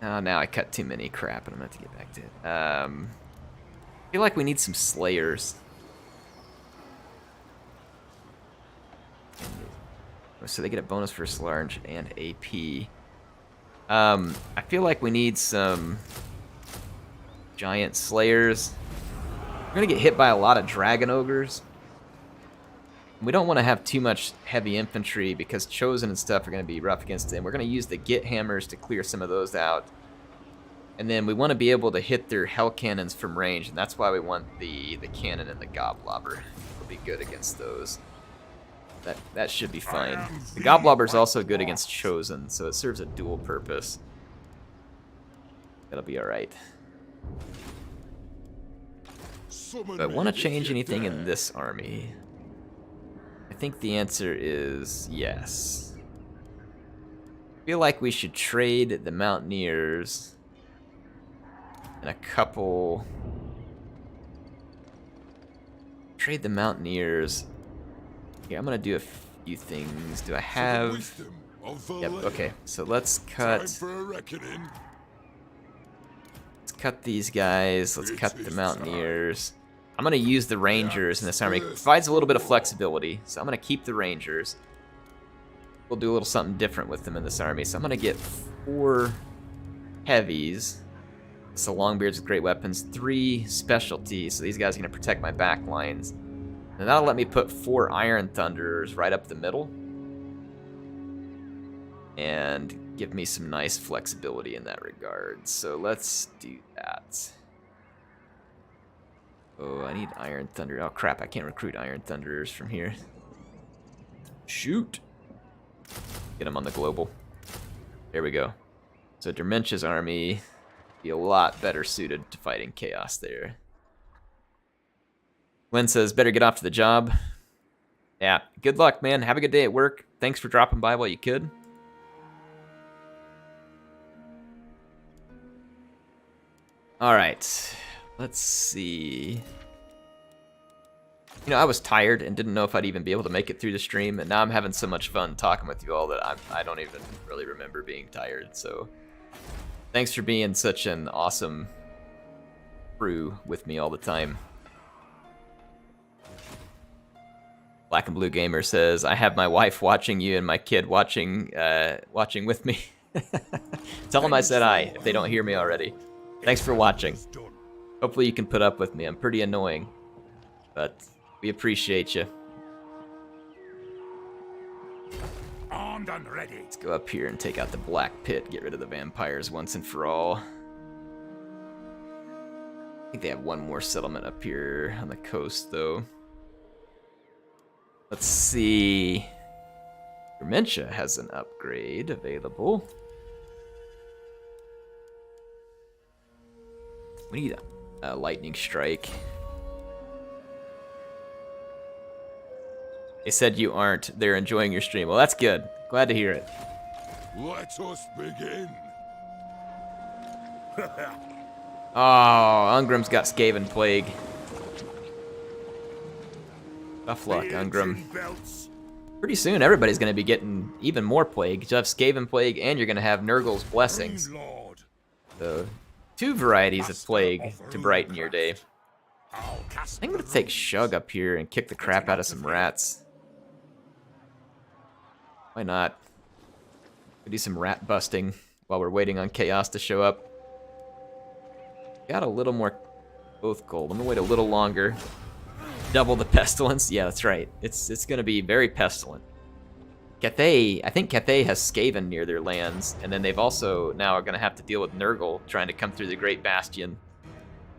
Oh, now I cut too many crap, and I'm going to have to get back to it. I feel like we need some Slayers. So they get a bonus for large and AP. I feel like we need some giant Slayers. We're going to get hit by a lot of Dragon Ogres. We don't want to have too much heavy infantry because Chosen and stuff are going to be rough against them. We're going to use the Git Hammers to clear some of those out. And then we want to be able to hit their Hell Cannons from range, and that's why we want the Cannon and the Goblobber. It'll be good against those. That should be fine. The Goblobber's also good against Chosen, so it serves a dual purpose. That'll be alright. Do I want to change anything in this army? I think the answer is yes. I feel like we should trade the Mountaineers and a couple... Trade the Mountaineers. Yeah, I'm going to do a few things. Do I have... Yep, okay. So let's cut... Let's cut these guys. Let's cut the Mountaineers. I'm going to use the Rangers in this army. It provides a little bit of flexibility, so I'm going to keep the Rangers. We'll do a little something different with them in this army. So I'm going to get 4 heavies. So Longbeards with great weapons. 3 specialties, so these guys are going to protect my back lines. And that'll let me put 4 Iron Thunders right up the middle. And give me some nice flexibility in that regard. So let's do that. Oh, I need Iron Thunder. Oh crap, I can't recruit Iron Thunderers from here. Shoot! Get them on the global. There we go. So Dermentia's army be a lot better suited to fighting chaos there. Gwen says, better get off to the job. Yeah, good luck, man. Have a good day at work. Thanks for dropping by while you could. Alright, let's see. You know, I was tired and didn't know if I'd even be able to make it through the stream, and now I'm having so much fun talking with you all that I don't even really remember being tired, so thanks for being such an awesome crew with me all the time. Black and Blue Gamer says, I have my wife watching you and my kid watching with me. Tell them I said hi if they don't hear me already. Thanks for watching. Hopefully you can put up with me. I'm pretty annoying, but we appreciate you. Armed and ready. Let's go up here and take out the Black Pit, get rid of the vampires once and for all. I think they have one more settlement up here on the coast, though. Let's see. Dementia has an upgrade available. We need a lightning strike. They said you aren't. They're enjoying your stream. Well, that's good. Glad to hear it. Let us begin. Oh, Ungrim's got Skaven Plague. Tough luck, Ungrim. Pretty soon, everybody's going to be getting even more Plague. You'll have Skaven Plague, and you're going to have Nurgle's Blessings. So, 2 varieties of Plague to brighten your day. I'm going to take Shug up here and kick the crap out of some rats. Why not? We'll do some rat busting while we're waiting on Chaos to show up. Got a little more both gold. I'm going to wait a little longer. Double the pestilence. Yeah, that's right. It's going to be very pestilent. Cathay, I think Cathay has Skaven near their lands, and then they've also now are going to have to deal with Nurgle trying to come through the Great Bastion.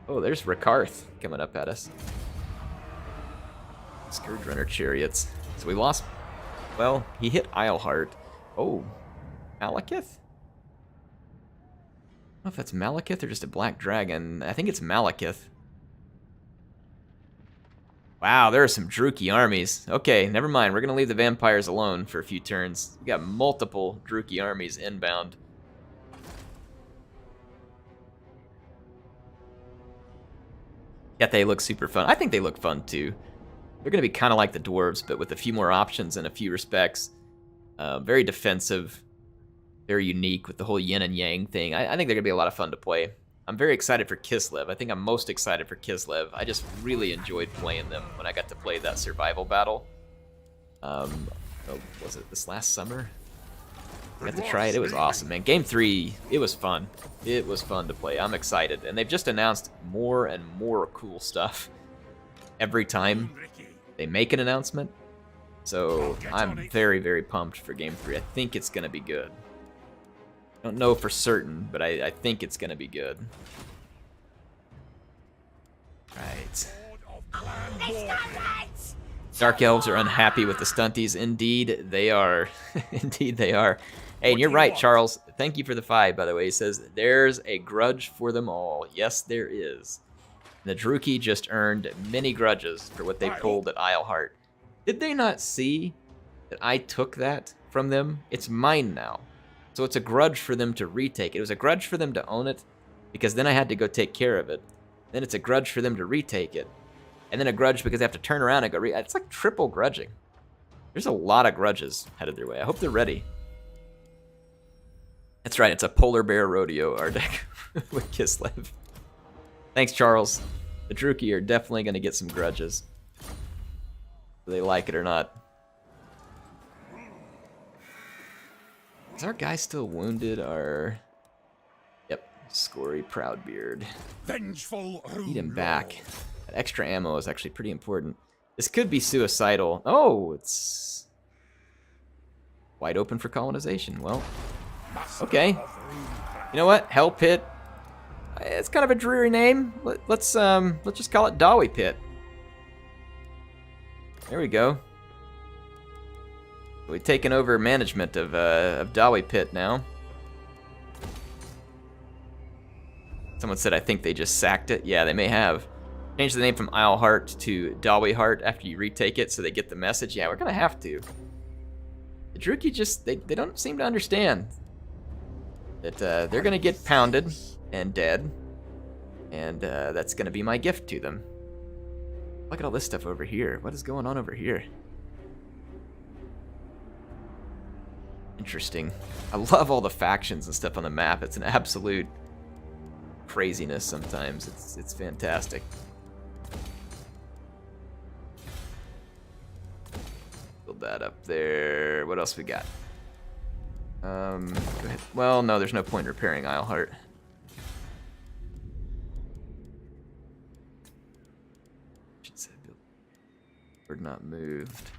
Oh, there's Rakarth coming up at us. Scourge Runner Chariots. So we lost. Well, he hit Isleheart. Oh, Malekith? I don't know if that's Malekith or just a black dragon. I think it's Malekith. Wow, there are some Druchii armies. Okay, never mind. We're going to leave the vampires alone for a few turns. We got multiple Druchii armies inbound. Yeah, they look super fun. I think they look fun too. They're going to be kind of like the dwarves, but with a few more options in a few respects. Very defensive. very unique with the whole yin and yang thing. I think they're going to be a lot of fun to play. I'm very excited for Kislev. I think I'm most excited for Kislev. I just really enjoyed playing them when I got to play that survival battle. Oh, was it this last summer? I got to try it. It was awesome, man. Game 3, it was fun. It was fun to play. I'm excited. And they've just announced more and more cool stuff every time they make an announcement. So I'm very, very pumped for Game 3. I think it's going to be good. I don't know for certain, but I think it's going to be good. Right. Dark Elves are unhappy with the stunties. Indeed, they are. Indeed, they are. Hey, and you're right, Charles. Thank you for the 5, by the way. He says, there's a grudge for them all. Yes, there is. The Druki just earned many grudges for what they pulled at Isleheart. Did they not see that I took that from them? It's mine now. So it's a grudge for them to retake it. It was a grudge for them to own it, because then I had to go take care of it. Then it's a grudge for them to retake it. And then a grudge because they have to turn around and go it's like triple grudging. There's a lot of grudges headed their way. I hope they're ready. That's right, it's a polar bear rodeo, our deck with Kislev. Thanks, Charles. The Druki are definitely going to get some grudges. Whether they like it or not. Is our guy still wounded? Yep, Scory Proudbeard. Vengeful Need him back. That extra ammo is actually pretty important. This could be suicidal. Oh, it's wide open for colonization. Well, okay. You know what? Hell Pit. It's kind of a dreary name. Let's just call it Dawi Pit. There we go. We've taken over management of Dawi Pit now. Someone said I think they just sacked it. Yeah, they may have. Change the name from Isleheart to Dawi Heart after you retake it so they get the message. Yeah, we're gonna have to. The Druki just, they don't seem to understand that they're gonna get pounded and dead. And that's gonna be my gift to them. Look at all this stuff over here. What is going on over here? Interesting. I love all the factions and stuff on the map. It's an absolute craziness sometimes. It's fantastic. Build that up there. What else we got? Go ahead. Well, no, there's no point in repairing Isleheart. Should say build. Word not moved.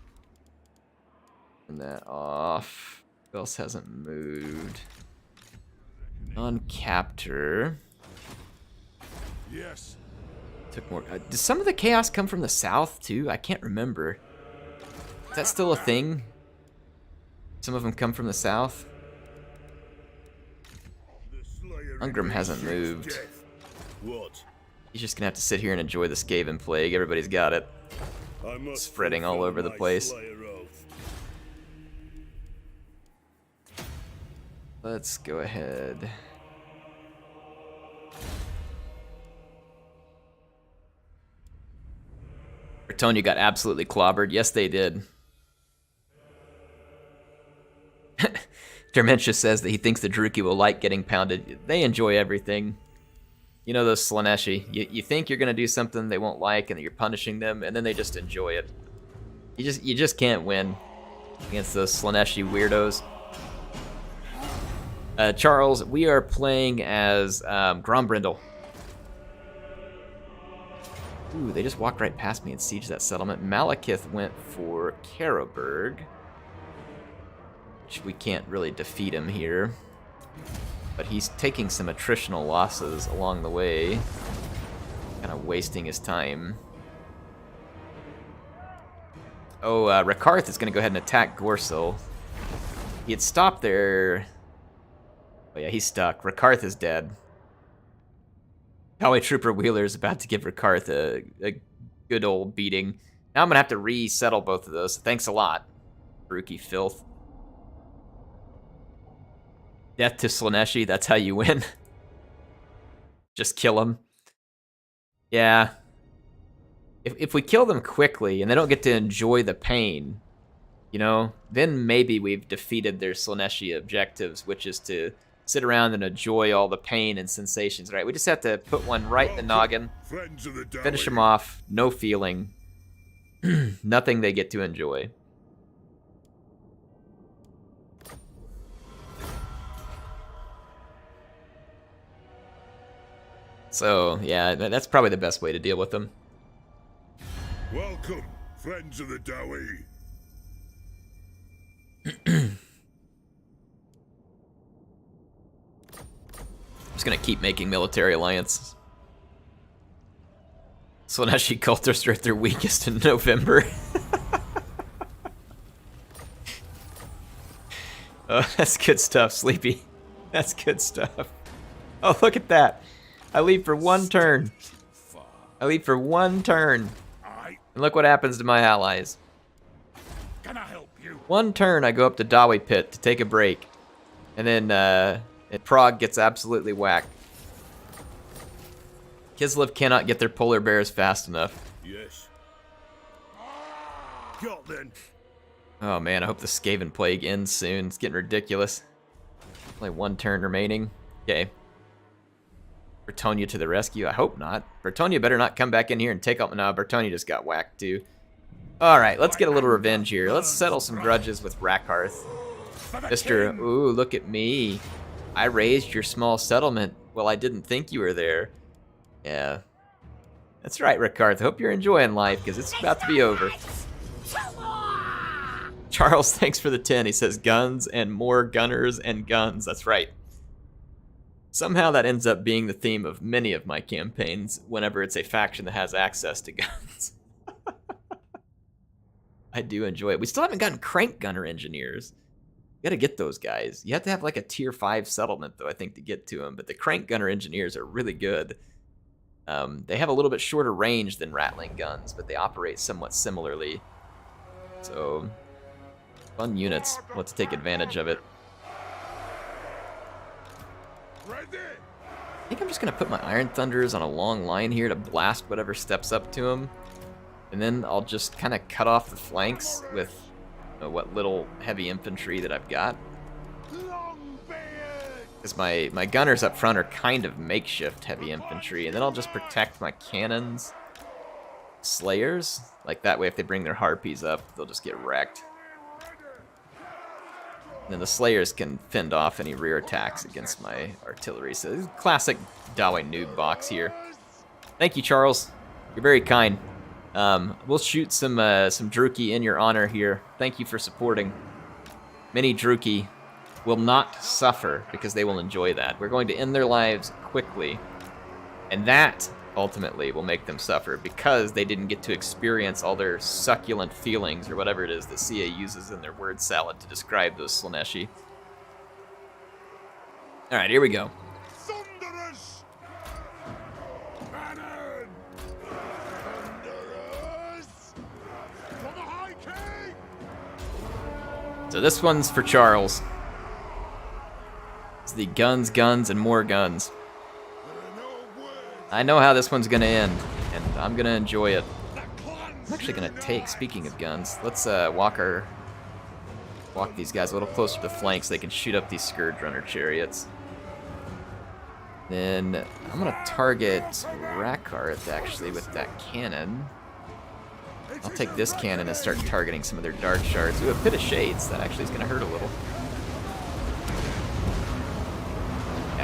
Turn that off. Who else hasn't moved? Non-captor. Yes. Took more. Does some of the chaos come from the south too? I can't remember. Is that still a thing? Some of them come from the south. Ungrim hasn't moved. What? He's just gonna have to sit here and enjoy the Skaven Plague. Everybody's got it. Spreading all over the place. Let's go ahead. Bretonia got absolutely clobbered. Yes, they did. Dermentia says that he thinks the Druki will like getting pounded. They enjoy everything. You know those Slaneshi. You think you're gonna do something they won't like and that you're punishing them, and then they just enjoy it. You just can't win against those Slaneshi weirdos. Charles, we are playing as Grombrindle. Ooh, they just walked right past me and sieged that settlement. Malekith went for Karroburg. Which we can't really defeat him here. But he's taking some attritional losses along the way. Kind of wasting his time. Oh, Rakarth is going to go ahead and attack Gorsil. He had stopped there. Oh yeah, he's stuck. Rakarth is dead. Galway Trooper Wheeler is about to give Rakarth a good old beating. Now I'm going to have to resettle both of those. Thanks a lot, Brookie Filth. Death to Slaneshi, that's how you win. Just kill him. Yeah. If we kill them quickly and they don't get to enjoy the pain, you know, then maybe we've defeated their Slaaneshi objectives, which is to sit around and enjoy all the pain and sensations, right? We just have to put one right in the noggin, Friends of the Dawi. finish them off, no feeling, nothing they get to enjoy. So, yeah, that's probably the best way to deal with them. Welcome, friends of the Dawi. Just gonna keep making military alliances. Slaaneshi cultists are at their weakest in November. Oh, that's good stuff, Sleepy. That's good stuff. Oh, look at that. I leave for one turn. I leave for one turn. And look what happens to my allies. Can I help you? One turn, I go up to Dawi Pit to take a break. And then, Prague gets absolutely whacked. Kislev cannot get their polar bears fast enough. Yes. Got then. Oh man, I hope the Skaven Plague ends soon. It's getting ridiculous. Only one turn remaining. Okay. Bertonia to the rescue. I hope not. Bertonia better not come back in here and take out... No, Bertonia just got whacked too. Alright, let's get a little revenge here. Let's settle some grudges with Rakarth. Mr. Ooh, look at me. I raised your small settlement. Well, I didn't think you were there. Yeah. That's right, Rakarth. Hope you're enjoying life, because it's about to be over. Charles, thanks for the 10. He says guns and more gunners and guns. That's right. Somehow that ends up being the theme of many of my campaigns whenever it's a faction that has access to guns. I do enjoy it. We still haven't gotten crank gunner engineers. You gotta get those guys. You have to have like a tier 5 settlement though, I think, to get to them. But the crank gunner engineers are really good. They have a little bit shorter range than rattling guns, but they operate somewhat similarly. So, fun units. We'll have to take advantage of it. I think I'm just going to put my Iron Thunders on a long line here to blast whatever steps up to them. And then I'll just kind of cut off the flanks with what little heavy infantry that I've got. Because my gunners up front are kind of makeshift heavy infantry. And then I'll just protect my cannons. Slayers. Like that way if they bring their harpies up, they'll just get wrecked. And then the Slayers can fend off any rear attacks against my artillery. So this is classic Dawi noob box here. Thank you, Charles. You're very kind. We'll shoot some Druki in your honor here. Thank you for supporting. Many Druki will not suffer because they will enjoy that. We're going to end their lives quickly. And that ultimately will make them suffer because they didn't get to experience all their succulent feelings or whatever it is that CA uses in their word salad to describe those Slaaneshi. Alright, here we go. Thunderers! Bannon! Thunderers! For the High King! So this one's for Charles. It's the guns, guns, and more guns. I know how this one's gonna end, and I'm gonna enjoy it. I'm actually gonna take, speaking of guns, let's walk these guys a little closer to the flanks so they can shoot up these Scourge Runner chariots. Then I'm gonna target Rakarth actually with that cannon. I'll take this cannon and start targeting some of their Dark Shards. Ooh, a Pit of Shades, that actually is gonna hurt a little.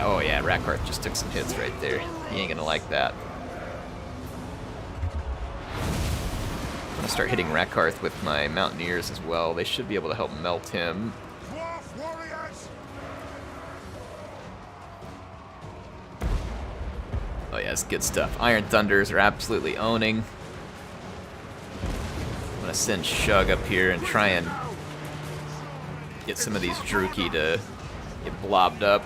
Oh yeah, Rakarth just took some hits right there. He ain't gonna like that. I'm gonna start hitting Rakarth with my Mountaineers as well. They should be able to help melt him. Oh yeah, it's good stuff. Iron Thunders are absolutely owning. I'm gonna send Shug up here and try and get some of these Druki to get blobbed up.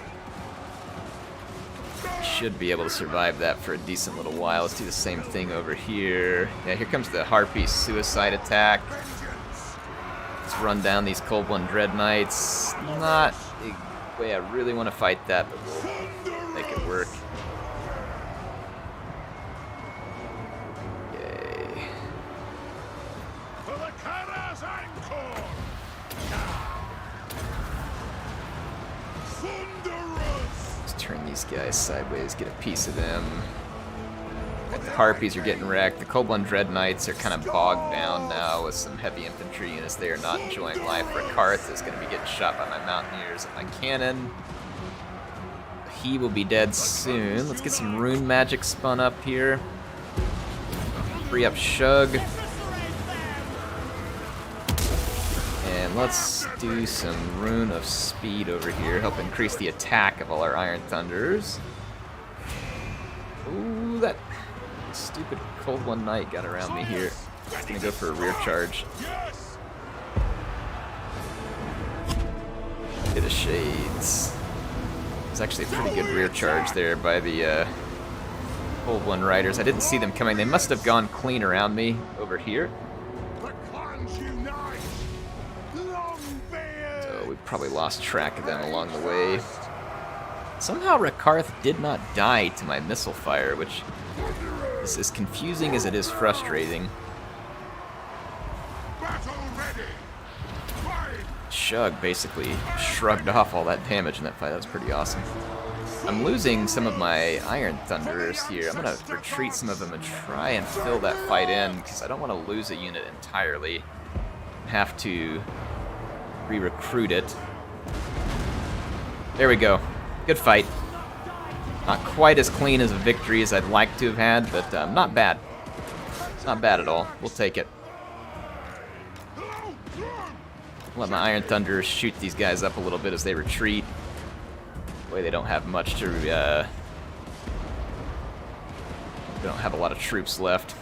Should be able to survive that for a decent little while. Let's do the same thing over here. Yeah, here comes the Harpy suicide attack. Let's run down these Cold One Dread Knights. Not the way I really want to fight that, but we'll make it work. Yay. these guys sideways, get a piece of them. The Harpies are getting wrecked. The Koblin Dread Knights are kind of bogged down now with some heavy infantry units. They are not enjoying life. Karth is going to be getting shot by my Mountaineers and my cannon. He will be dead soon. Let's get some rune magic spun up here. Free up Shug. And let's do some Rune of Speed over here. Help increase the attack of all our Iron Thunders. Ooh, that stupid Cold One Knight got around me here. He's gonna go for a rear charge. Get a Shades. It's actually a pretty good rear charge there by the Cold One Riders. I didn't see them coming. They must have gone clean around me over here. So we probably lost track of them along the way. Somehow Karth did not die to my missile fire, which is as confusing as it is frustrating. Shug basically shrugged off all that damage in that fight. That was pretty awesome. I'm losing some of my Iron Thunders here. I'm going to retreat some of them and try and fill that fight in, because I don't want to lose a unit entirely. Have to re-recruit it. There we go. Good fight. Not quite as clean as a victory as I'd like to have had, but not bad. Not bad at all. We'll take it. Let my Iron Thunders shoot these guys up a little bit as they retreat. Boy, they don't have much to... they don't have a lot of troops left.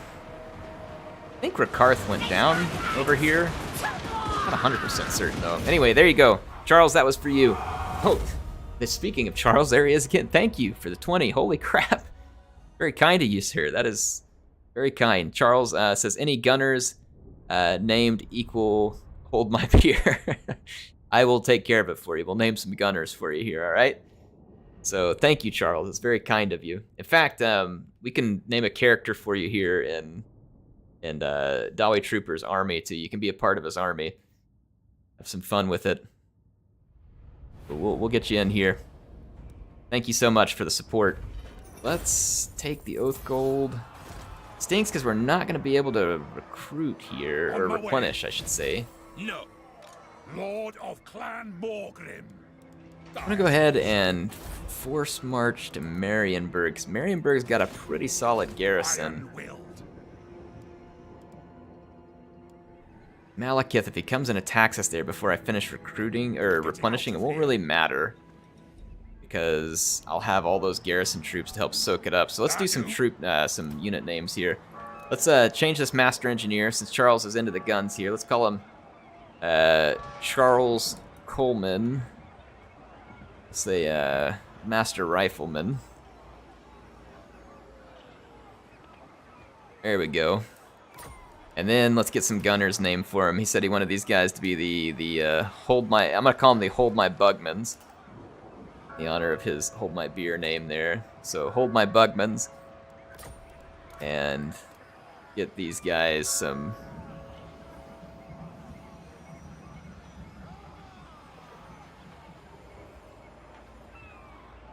I think Karth went down over here. Not 100% certain, though. Anyway, there you go. Charles, that was for you. Oh, speaking of Charles, there he is again. Thank you for the 20. Holy crap. Very kind of you, sir. That is very kind. Charles says, any gunners named equal... Hold my beer. I will take care of it for you. We'll name some gunners for you here, all right? So thank you, Charles. It's very kind of you. In fact, we can name a character for you here in Dawi Trooper's army, too. You can be a part of his army. Have some fun with it. But we'll get you in here. Thank you so much for the support. Let's take the Oath Gold. Stinks because we're not going to be able to recruit here, or replenish, I should say. No, Lord of Clan Morgrim. I'm gonna go ahead and force march to Marienburg, because Marienburg's got a pretty solid garrison. Malekith, if he comes and attacks us there before I finish recruiting or replenishing, it won't really matter, because I'll have all those garrison troops to help soak it up. So let's do some some unit names here. Let's change this Master Engineer, since Charles is into the guns here. Let's call him Charles Coleman. Let's say Master Rifleman. There we go. And then let's get some gunners named for him. He said he wanted these guys to be the Hold My... I'm going to call them the Hold My Bugmans. In the honor of his Hold My Beer name there. So Hold My Bugmans. And get these guys some...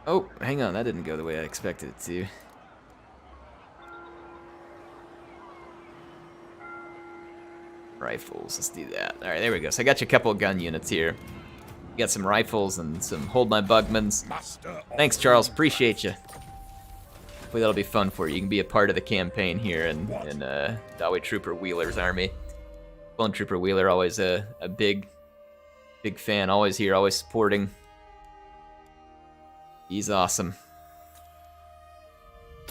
Oh, hang on, that didn't go the way I expected it to. Rifles, let's do that. Alright, there we go. So I got you a couple of gun units here. You got some rifles and some Hold My Bugmans. Thanks, Charles, appreciate you. Hopefully that'll be fun for you. You can be a part of the campaign here in Dawi Trooper Wheeler's army. Clone Trooper Wheeler, always a big fan, always here, always supporting. He's awesome.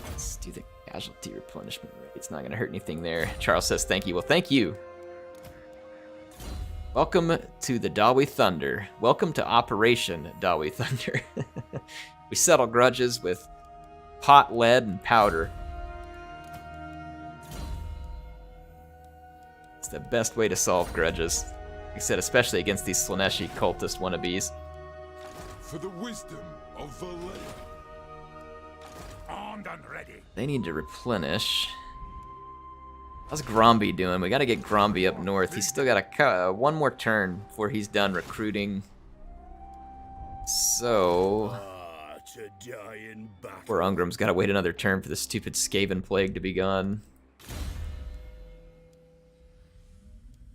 Let's do the casualty replenishment rate. It's not going to hurt anything there. Charles says thank you. Well, thank you. Welcome to the Dawi Thunder. Welcome to Operation Dawi Thunder. We settle grudges with pot, lead, and powder. It's the best way to solve grudges. Like I said, especially against these Slaaneshi cultist wannabes. For the wisdom of the land. Armed and ready. They need to replenish. How's Gromby doing? We gotta get Gromby up north. He's still got one more turn before he's done recruiting. So to die in battle. Poor Ungram's got to wait another turn for the stupid Skaven Plague to be gone.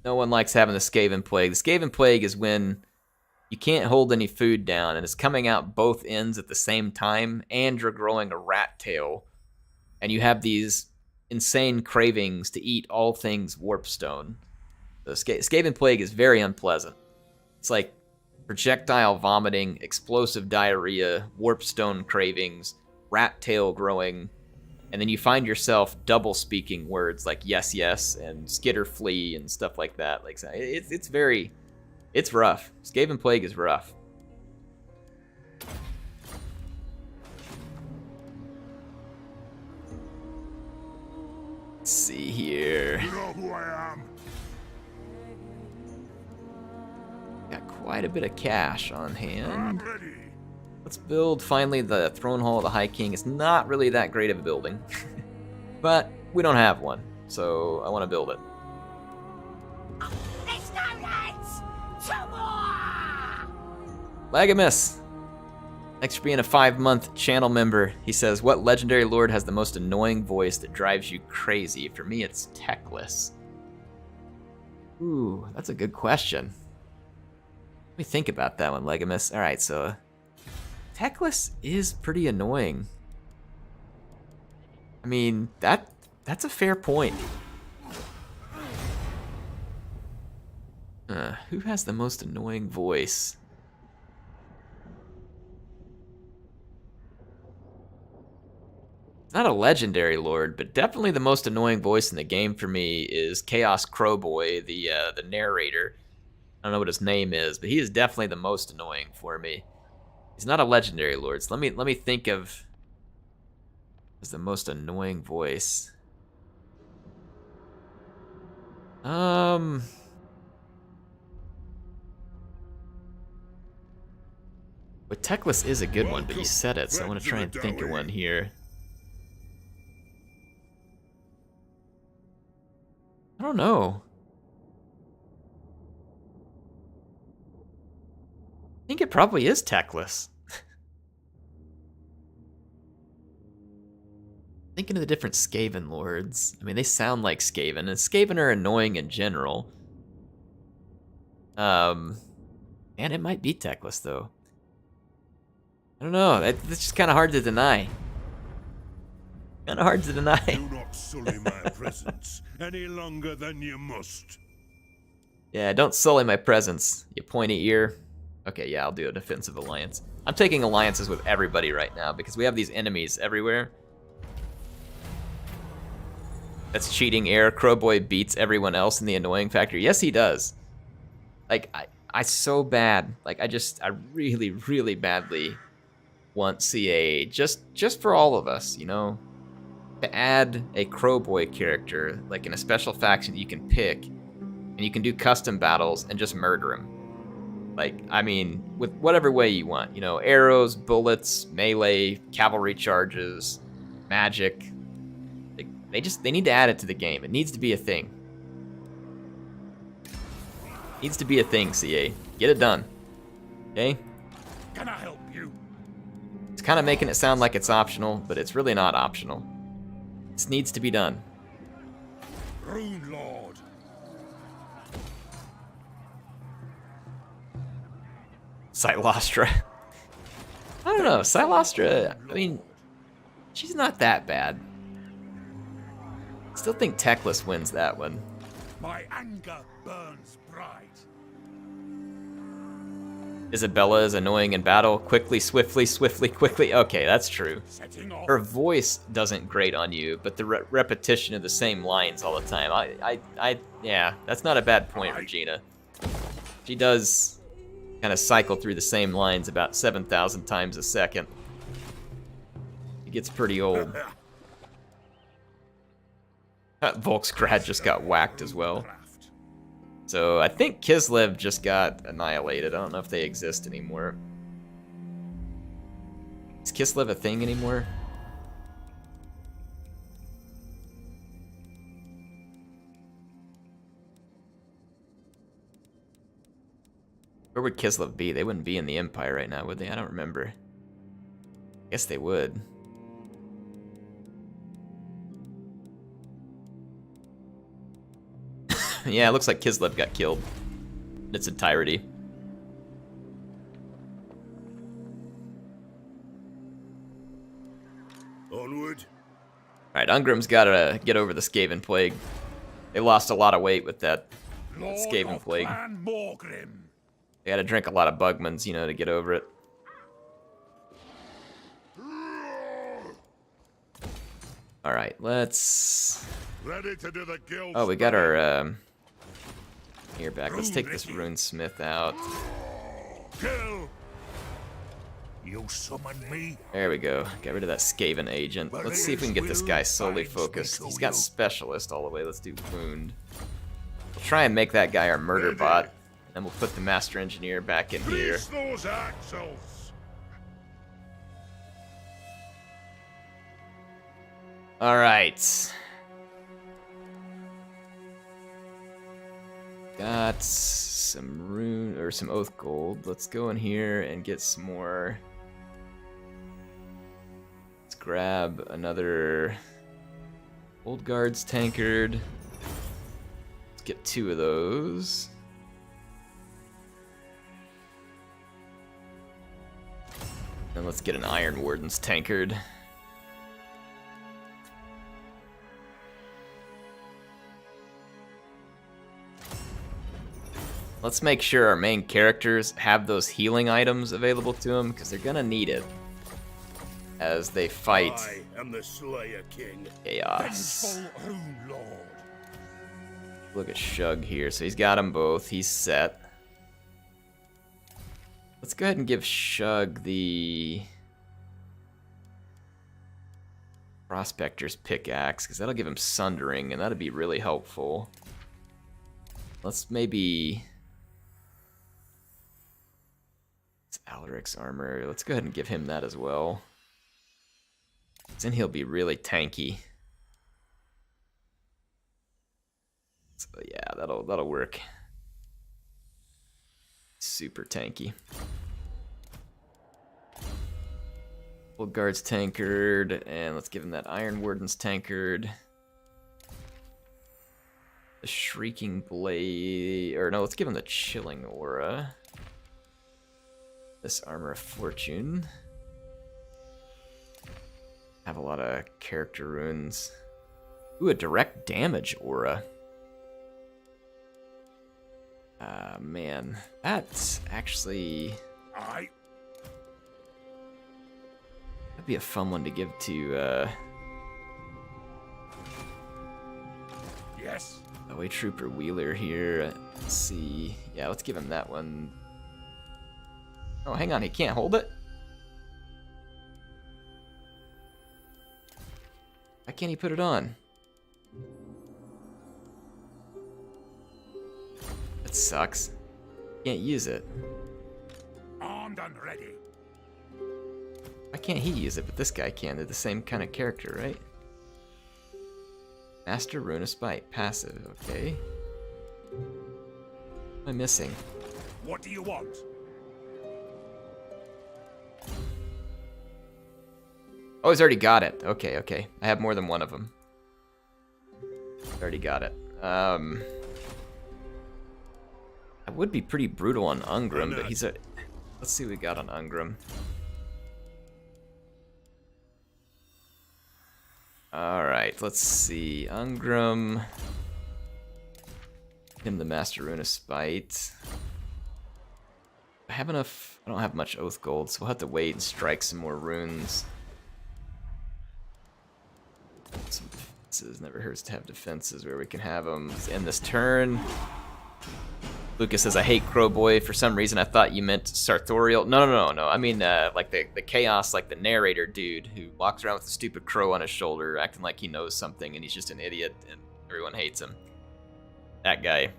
No one likes having the Skaven Plague. The Skaven Plague is when you can't hold any food down, and it's coming out both ends at the same time, and you're growing a rat tail, and you have these insane cravings to eat all things Warpstone. The Skaven Plague is very unpleasant. It's like projectile vomiting, explosive diarrhea, Warpstone cravings, rat tail growing, and then you find yourself double speaking words like yes, yes, and skitter flee and stuff like that. Like it's rough. Skaven Plague is rough. Let's see here. You know who I am? Got quite a bit of cash on I'm hand. ready. Let's build finally the Throne Hall of the High King. It's not really that great of a building, but we don't have one, so I want to build it. There's no heads! Two more! Legamus! Thanks for being a 5-month channel member. He says, what legendary lord has the most annoying voice that drives you crazy? For me, it's Teclis. Ooh, that's a good question. Let me think about that one, Legamus. Alright, so Teclis is pretty annoying. I mean, that's a fair point. Who has the most annoying voice? It's not a legendary lord, but definitely the most annoying voice in the game for me is Chaos Crowboy, the narrator. I don't know what his name is, but he is definitely the most annoying for me. He's not a legendary lord, so let me think of as the most annoying voice. But Teclis is a good one, but you said it, so I want to try and think of one here. I don't know. I think it probably is Teclis. Thinking of the different Skaven lords. I mean, they sound like Skaven, and Skaven are annoying in general. And it might be Teclis, though. I don't know. That's just kind of hard to deny. Kind of hard to deny. Do not sully my presence any longer than you must. Yeah, don't sully my presence, you pointy ear. Okay, yeah, I'll do a defensive alliance. I'm taking alliances with everybody right now because we have these enemies everywhere. That's cheating air. Crowboy beats everyone else in the annoying factor. Yes, he does. Like, I so bad. Like, I really, really badly want CA just for all of us, you know? To add a Crowboy character, like in a special faction that you can pick, and you can do custom battles and just murder him. Like, I mean, with whatever way you want, you know, arrows, bullets, melee, cavalry charges, magic. Like, they need to add it to the game. It needs to be a thing. Needs to be a thing, CA. Get it done. Okay? Can I help you? It's kind of making it sound like it's optional, but it's really not optional. This needs to be done. Rune Lord. Silostra. I don't know. Silostra, I mean, she's not that bad. Still think Teclis wins that one. My anger burns bright. Isabella is annoying in battle. Quickly, swiftly, swiftly, quickly. Okay, that's true. Setting off. Her voice doesn't grate on you, but the repetition of the same lines all the time. Yeah, that's not a bad point, Regina. She does kind of cycle through the same lines about 7,000 times a second. It gets pretty old. Volksgrad just got whacked as well. So I think Kislev just got annihilated. I don't know if they exist anymore. Is Kislev a thing anymore? Where would Kislev be? They wouldn't be in the Empire right now, would they? I don't remember. Guess they would. Yeah, it looks like Kislev got killed in its entirety. Onward. Alright, Ungrim's gotta get over the Skaven Plague. They lost a lot of weight with that Skaven Plague. They gotta drink a lot of Bugmans, you know, to get over it. Alright, let's... Ready to do the guild. Oh, we got our here back. Let's take this Runesmith out. Kill. You summon me. There we go. Get rid of that Skaven agent. Let's see if we can get this guy solely focused. He's got Specialist all the way. Let's do Wound. We'll try and make that guy our murder bot. And we'll put the Master Engineer back in here. Grease those axles. Alright. Got some rune or some oath gold. Let's go in here and get some more. Let's grab another Old Guards tankard. Let's get 2 of those. And let's get an Iron Warden's tankard. Let's make sure our main characters have those healing items available to them, because they're gonna need it as they fight I am the Slayer King. chaos. Vengeful Rune Lord. Look at Shug here, so he's got them both. He's set. Let's go ahead and give Shug the Prospector's pickaxe, because that'll give him Sundering, and that'll be really helpful. Let's maybe... It's Alaric's armor. Let's go ahead and give him that as well. Then he'll be really tanky. So yeah, that'll work. Super tanky. Old Guard's tankard, and let's give him that Iron Warden's tankard. The Shrieking Blade, or no, let's give him the Chilling Aura. This Armor of Fortune. Have a lot of character runes. Ooh, a direct damage aura. Man, that's actually... I. That'd be a fun one to give to, Yes. Away Trooper Wheeler here. Let's see. Yeah, let's give him that one. Oh, hang on, he can't hold it? Why can't he put it on? That sucks. Can't use it. Armed and ready. Why can't he use it, but this guy can? They're the same kind of character, right? Master Rune of Spite, passive, okay. What am I missing? What do you want? Oh, he's already got it. Okay, okay. I have more than one of them. Already got it. I would be pretty brutal on Ungrim, but he's a... Let's see what we got on Ungrim. Alright, let's see. Ungrim. Him the Master Rune of Spite. I have enough... I don't have much Oath Gold, so we'll have to wait and strike some more runes. Some defenses. Never hurts to have defenses where we can have them. Let's end this turn. Lucas says, I hate Crowboy. For some reason, I thought you meant Sartorial. No. I mean, like the Chaos, like the narrator dude who walks around with a stupid crow on his shoulder, acting like he knows something, and he's just an idiot, and everyone hates him. That guy.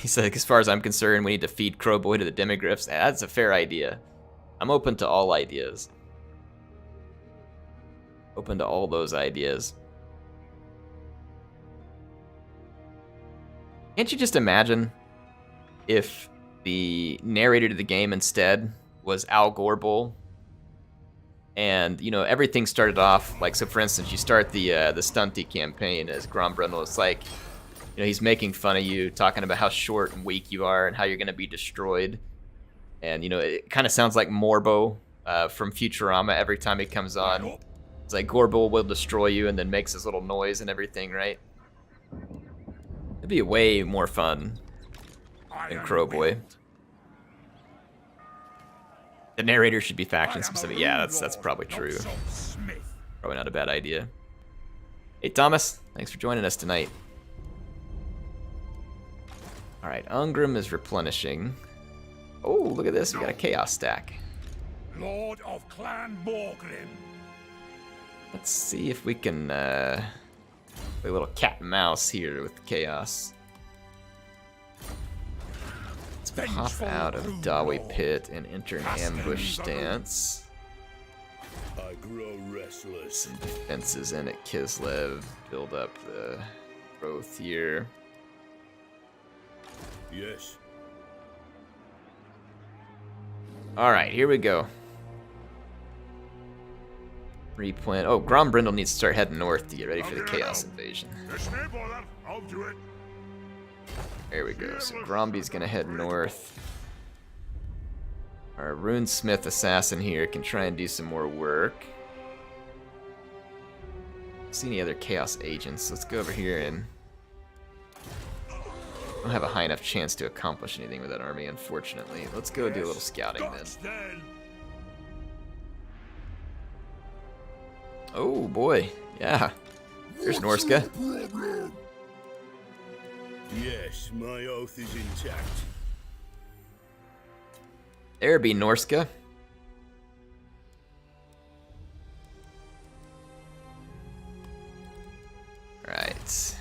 He's like, as far as I'm concerned, we need to feed Crowboy to the demigryphs. That's a fair idea. I'm open to all ideas. Open to all those ideas. Can't you just imagine if the narrator to the game instead was Al Gorbel And, you know, everything started off, like, so for instance, you start the Stunty campaign as Grombrindle. It's like, you know, he's making fun of you, talking about how short and weak you are and how you're going to be destroyed. And, you know, it kind of sounds like Morbo from Futurama every time he comes on. It's like, Gorbo will destroy you, and then makes his little noise and everything, right? It'd be way more fun than Crowboy. The narrator should be faction specific. Yeah, that's probably true. Probably not a bad idea. Hey Thomas, thanks for joining us tonight. Alright, Ungrim is replenishing. Oh, look at this, we got a chaos stack. Lord of Clan Borgrim. Let's see if we can play a little cat and mouse here with chaos. Let's pop out of Dawi Pit and enter an ambush stance. I grow restless. Some defenses in at Kislev. Build up the growth here. Yes. Alright, here we go. Replant. Oh, Grombrindle needs to start heading north to get ready for the Chaos Invasion. I'll do it. There we go. So Gromby's gonna head north. Our Runesmith Assassin here can try and do some more work. See any other Chaos Agents? Let's go over here and... I don't have a high enough chance to accomplish anything with that army, unfortunately. Let's go do a little scouting then. Oh boy, yeah. There's Norsca. Yes, my oath is intact. There be Norsca. Right.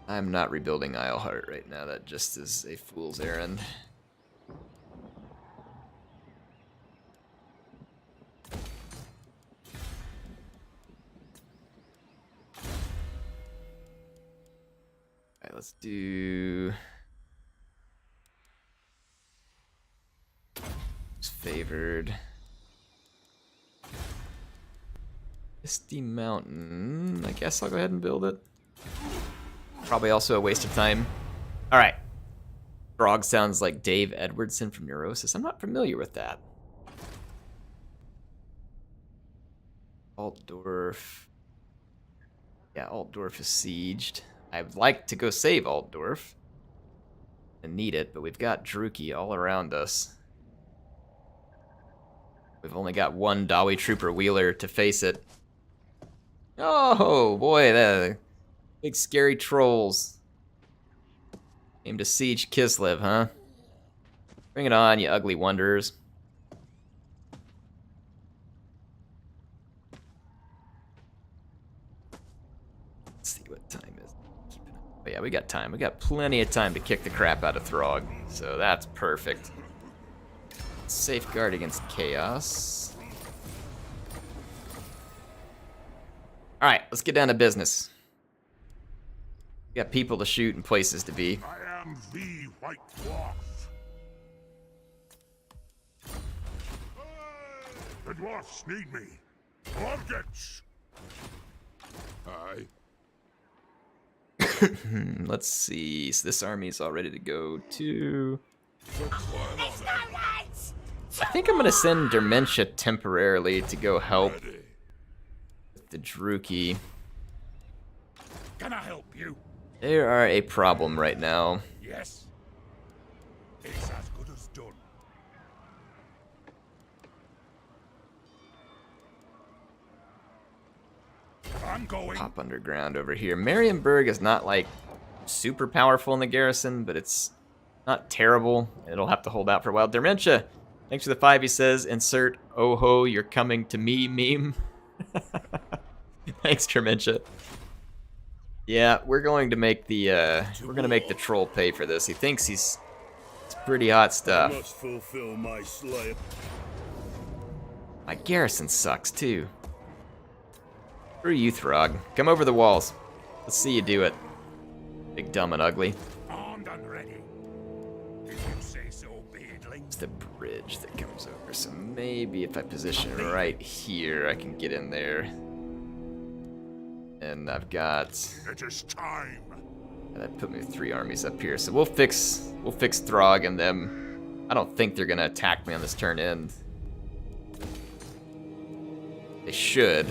I'm not rebuilding Isleheart right now. That just is a fool's errand. Alright, let's do... Favored. Misty Mountain. I guess I'll go ahead and build it. Probably also a waste of time. Alright. Frog sounds like Dave Edwardson from Neurosis. I'm not familiar with that. Altdorf. Yeah, Altdorf is sieged. I'd like to go save Altdorf. And need it, but we've got Druki all around us. We've only got one Dawi Trooper Wheeler to face it. Oh boy, the big scary trolls. Aim to siege Kislev, huh? Bring it on, you ugly wanderers. Let's see what time is. Oh yeah, we got time. We got plenty of time to kick the crap out of Throg, so that's perfect. Safeguard against chaos. Alright, let's get down to business. We got people to shoot and places to be. I am the White Dwarf. The dwarfs need me. Objects. Aye. Let's see. So this army's all ready to go too. It's no right! I think I'm gonna send Dementia temporarily to go help with the Druki. Can I help you? They are a problem right now. Yes. It's as good as done. I'm going. Pop underground over here. Marienburg is not like super powerful in the garrison, but it's not terrible. It'll have to hold out for a while. Dementia, thanks for the 5. He says, insert "oh ho, you're coming to me" meme. Thanks, Dementia. Yeah, we're going to make the troll pay for this. He thinks it's pretty hot stuff. Must fulfill my slave. My garrison sucks too. Screw you, Throg. Come over the walls. Let's see you do it. Big, dumb, and ugly. Armed and ready. If you say so, beardling. It's the bridge that comes over, so maybe if I position it right here, I can get in there. And I've got... It is time. That put me with 3 armies up here, so we'll fix Throg and them. I don't think they're gonna attack me on this turn end. They should,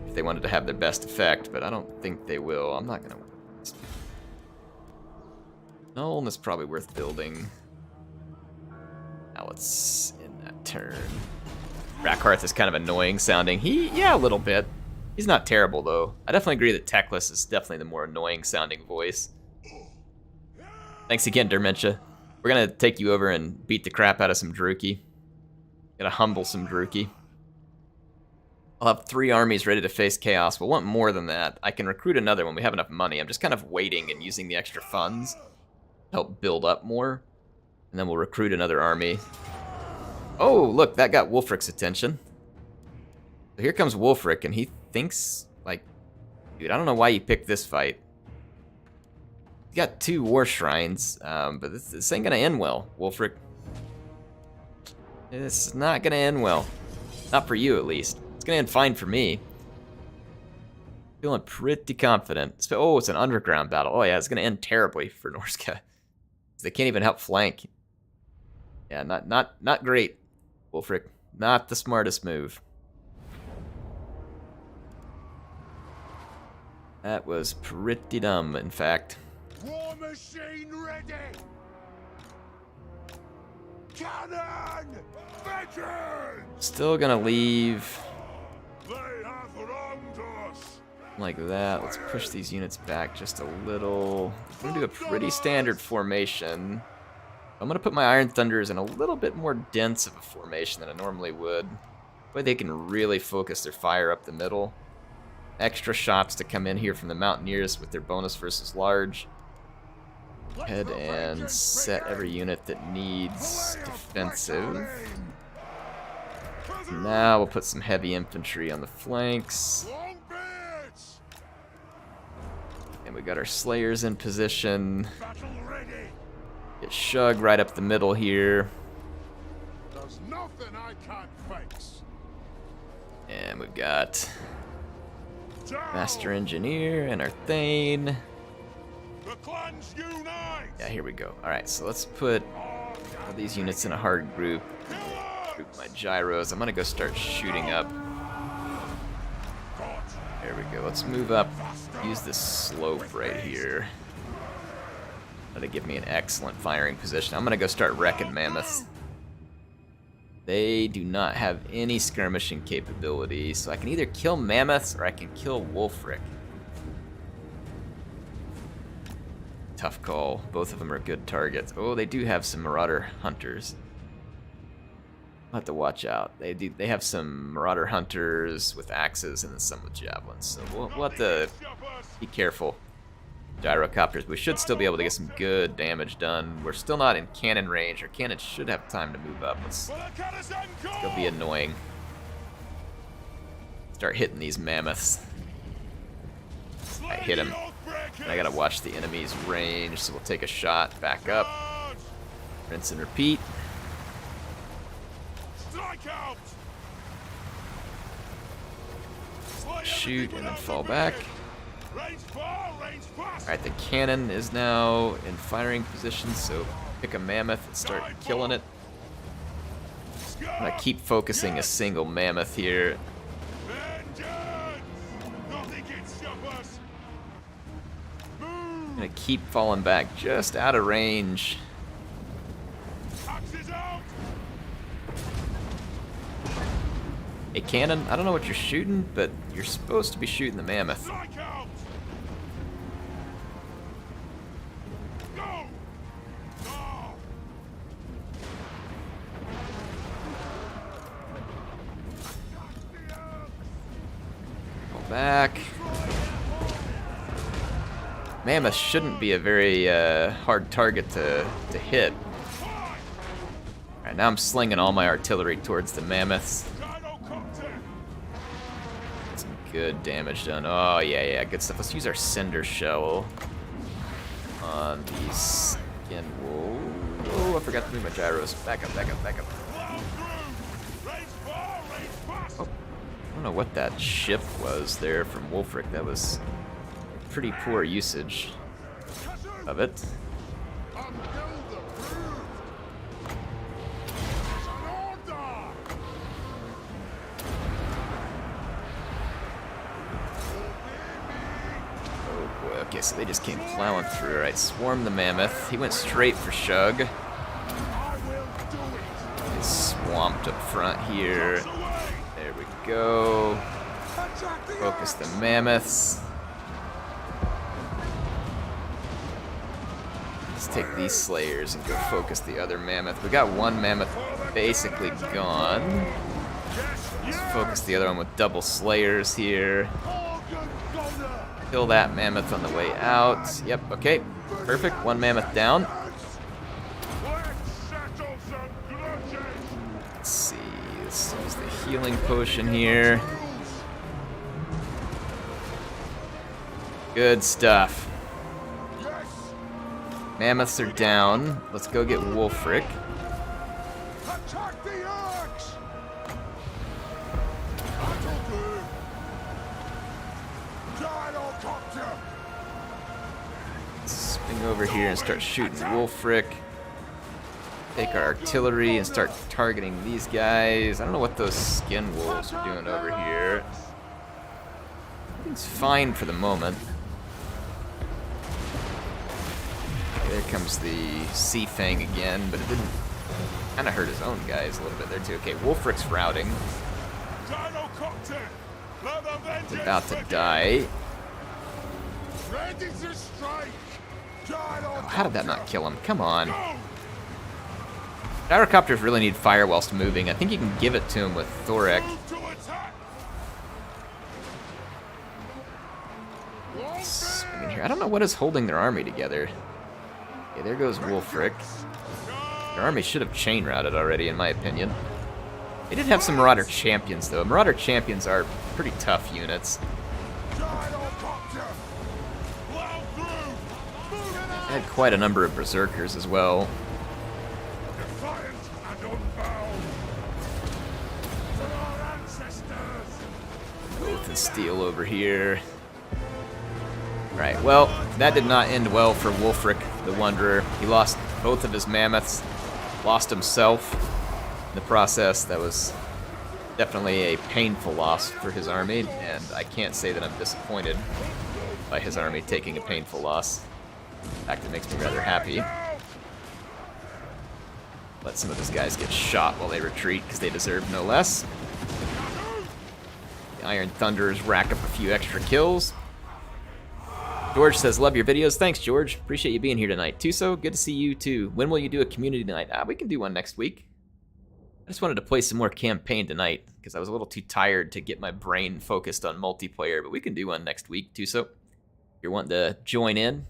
if they wanted to have their best effect, but I don't think they will. I'm not gonna... Nuln is probably worth building. Now let's end that turn. Rackhearth is kind of annoying sounding. Yeah, a little bit. He's not terrible, though. I definitely agree that Teclis is definitely the more annoying sounding voice. Thanks again, Dermentia. We're gonna take you over and beat the crap out of some Druki. Gonna humble some Druki. I'll have 3 armies ready to face Chaos. We'll want more than that. I can recruit another when we have enough money. I'm just kind of waiting and using the extra funds to help build up more. And then we'll recruit another army. Oh, look, that got Wulfric's attention. So here comes Wulfric, and he thinks, like, dude, I don't know why you picked this fight. He's got 2 war shrines, but this ain't gonna end well, Wulfric. This is not gonna end well. Not for you, at least. It's gonna end fine for me. Feeling pretty confident. Oh, it's an underground battle. Oh yeah, it's gonna end terribly for Norsca. They can't even help flank. Yeah, not great, Wulfric. Not the smartest move. That was pretty dumb, in fact. War machine ready. Cannon! Veterans! Still gonna leave They have wronged us. like that. Let's push these units back just a little. I'm gonna do a pretty standard formation. I'm gonna put my Iron Thunders in a little bit more dense of a formation than I normally would. That way they can really focus their fire up the middle. Extra shots to come in here from the Mountaineers with their bonus versus large. Head and set every unit that needs defensive. Now we'll put some heavy infantry on the flanks. And we got our Slayers in position. Get Shug right up the middle here. There's nothing I can't fix. And we've got Master Engineer and our Thane. The clans unite. Yeah, here we go. Alright, so let's put all these units in a hard group. Group my gyros. I'm gonna go start shooting up. There we go. Let's move up. Use this slope right here. That'll give me an excellent firing position. I'm gonna go start wrecking mammoths. They do not have any skirmishing capability, so I can either kill mammoths or I can kill Wulfric. Tough call. Both of them are good targets. Oh, they do have some Marauder Hunters. I'll have to watch out. They have some Marauder Hunters with axes and then some with javelins, so we'll have to be careful. Gyrocopters. We should still be able to get some good damage done. We're still not in cannon range. Our cannons should have time to move up. Let's go be annoying. Start hitting these mammoths. I hit him. I gotta watch the enemy's range, so we'll take a shot, back up, rinse and repeat. Shoot and then fall back. Alright, the cannon is now in firing position, so pick a mammoth and start killing it. I'm gonna keep focusing a single mammoth here. I'm gonna keep falling back just out of range. A cannon, I don't know what you're shooting, but you're supposed to be shooting the mammoth. Fall back. Mammoth shouldn't be a very hard target to hit. Alright, now I'm slinging all my artillery towards the mammoths. Some good damage done. Oh, yeah, good stuff. Let's use our Cinder Shell on the Skin Wool. Oh, I forgot to move my gyros. Back up. Oh, I don't know what that ship was there from Wulfric. That was pretty poor usage of it. Okay, so they just came plowing through. Alright, Swarm the Mammoth. He went straight for Shug. He's swamped up front here. There we go. Focus the Mammoths. Let's take these Slayers and go focus the other Mammoth. We got one Mammoth basically gone. Let's focus the other one with double Slayers here. Kill that Mammoth on the way out. Yep, okay. Perfect. One Mammoth down. Let's see. Let's use the healing potion here. Good stuff. Mammoths are down. Let's go get Wulfric. Swing over here and start shooting Wulfric. Take our artillery and start targeting these guys. I don't know what those skin wolves are doing over here. Everything's fine for the moment. Okay, there comes the Sea Fang again, but it didn't kind of hurt his own guys a little bit there too. Okay, Wulfric's routing. He's about to die. Oh, how did that not kill him? Come on. Gyrocopters really need fire whilst moving. I think you can give it to him with Thorek. Swing in here. I don't know what is holding their army together. Okay, there goes Wulfric. Their army should have chain routed already, in my opinion. They did have some Marauder Champions, though. Marauder Champions are pretty tough units. They had quite a number of Berserkers as well. Oath and Steel over here. Right, well, that did not end well for Wulfric the Wanderer. He lost both of his mammoths, lost himself in the process. That was definitely a painful loss for his army, and I can't say that I'm disappointed by his army taking a painful loss. In fact, it makes me rather happy. Let some of his guys get shot while they retreat, because they deserve no less. The Iron Thunders rack up a few extra kills. George says, love your videos. Thanks, George. Appreciate you being here tonight. Tuso, good to see you too. When will you do a community night? We can do one next week. I just wanted to play some more campaign tonight, because I was a little too tired to get my brain focused on multiplayer, but we can do one next week, Tuso. If you're wanting to join in,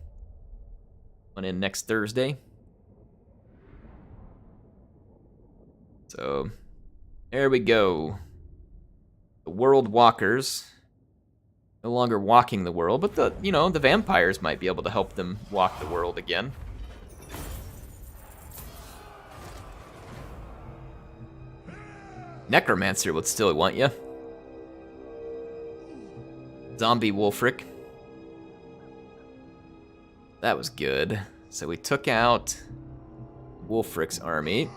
one in next Thursday. So, there we go. The World Walkers, no longer walking the world, but the vampires might be able to help them walk the world again. Necromancer would still want you. Zombie Wulfric. That was good. So we took out Wulfric's army.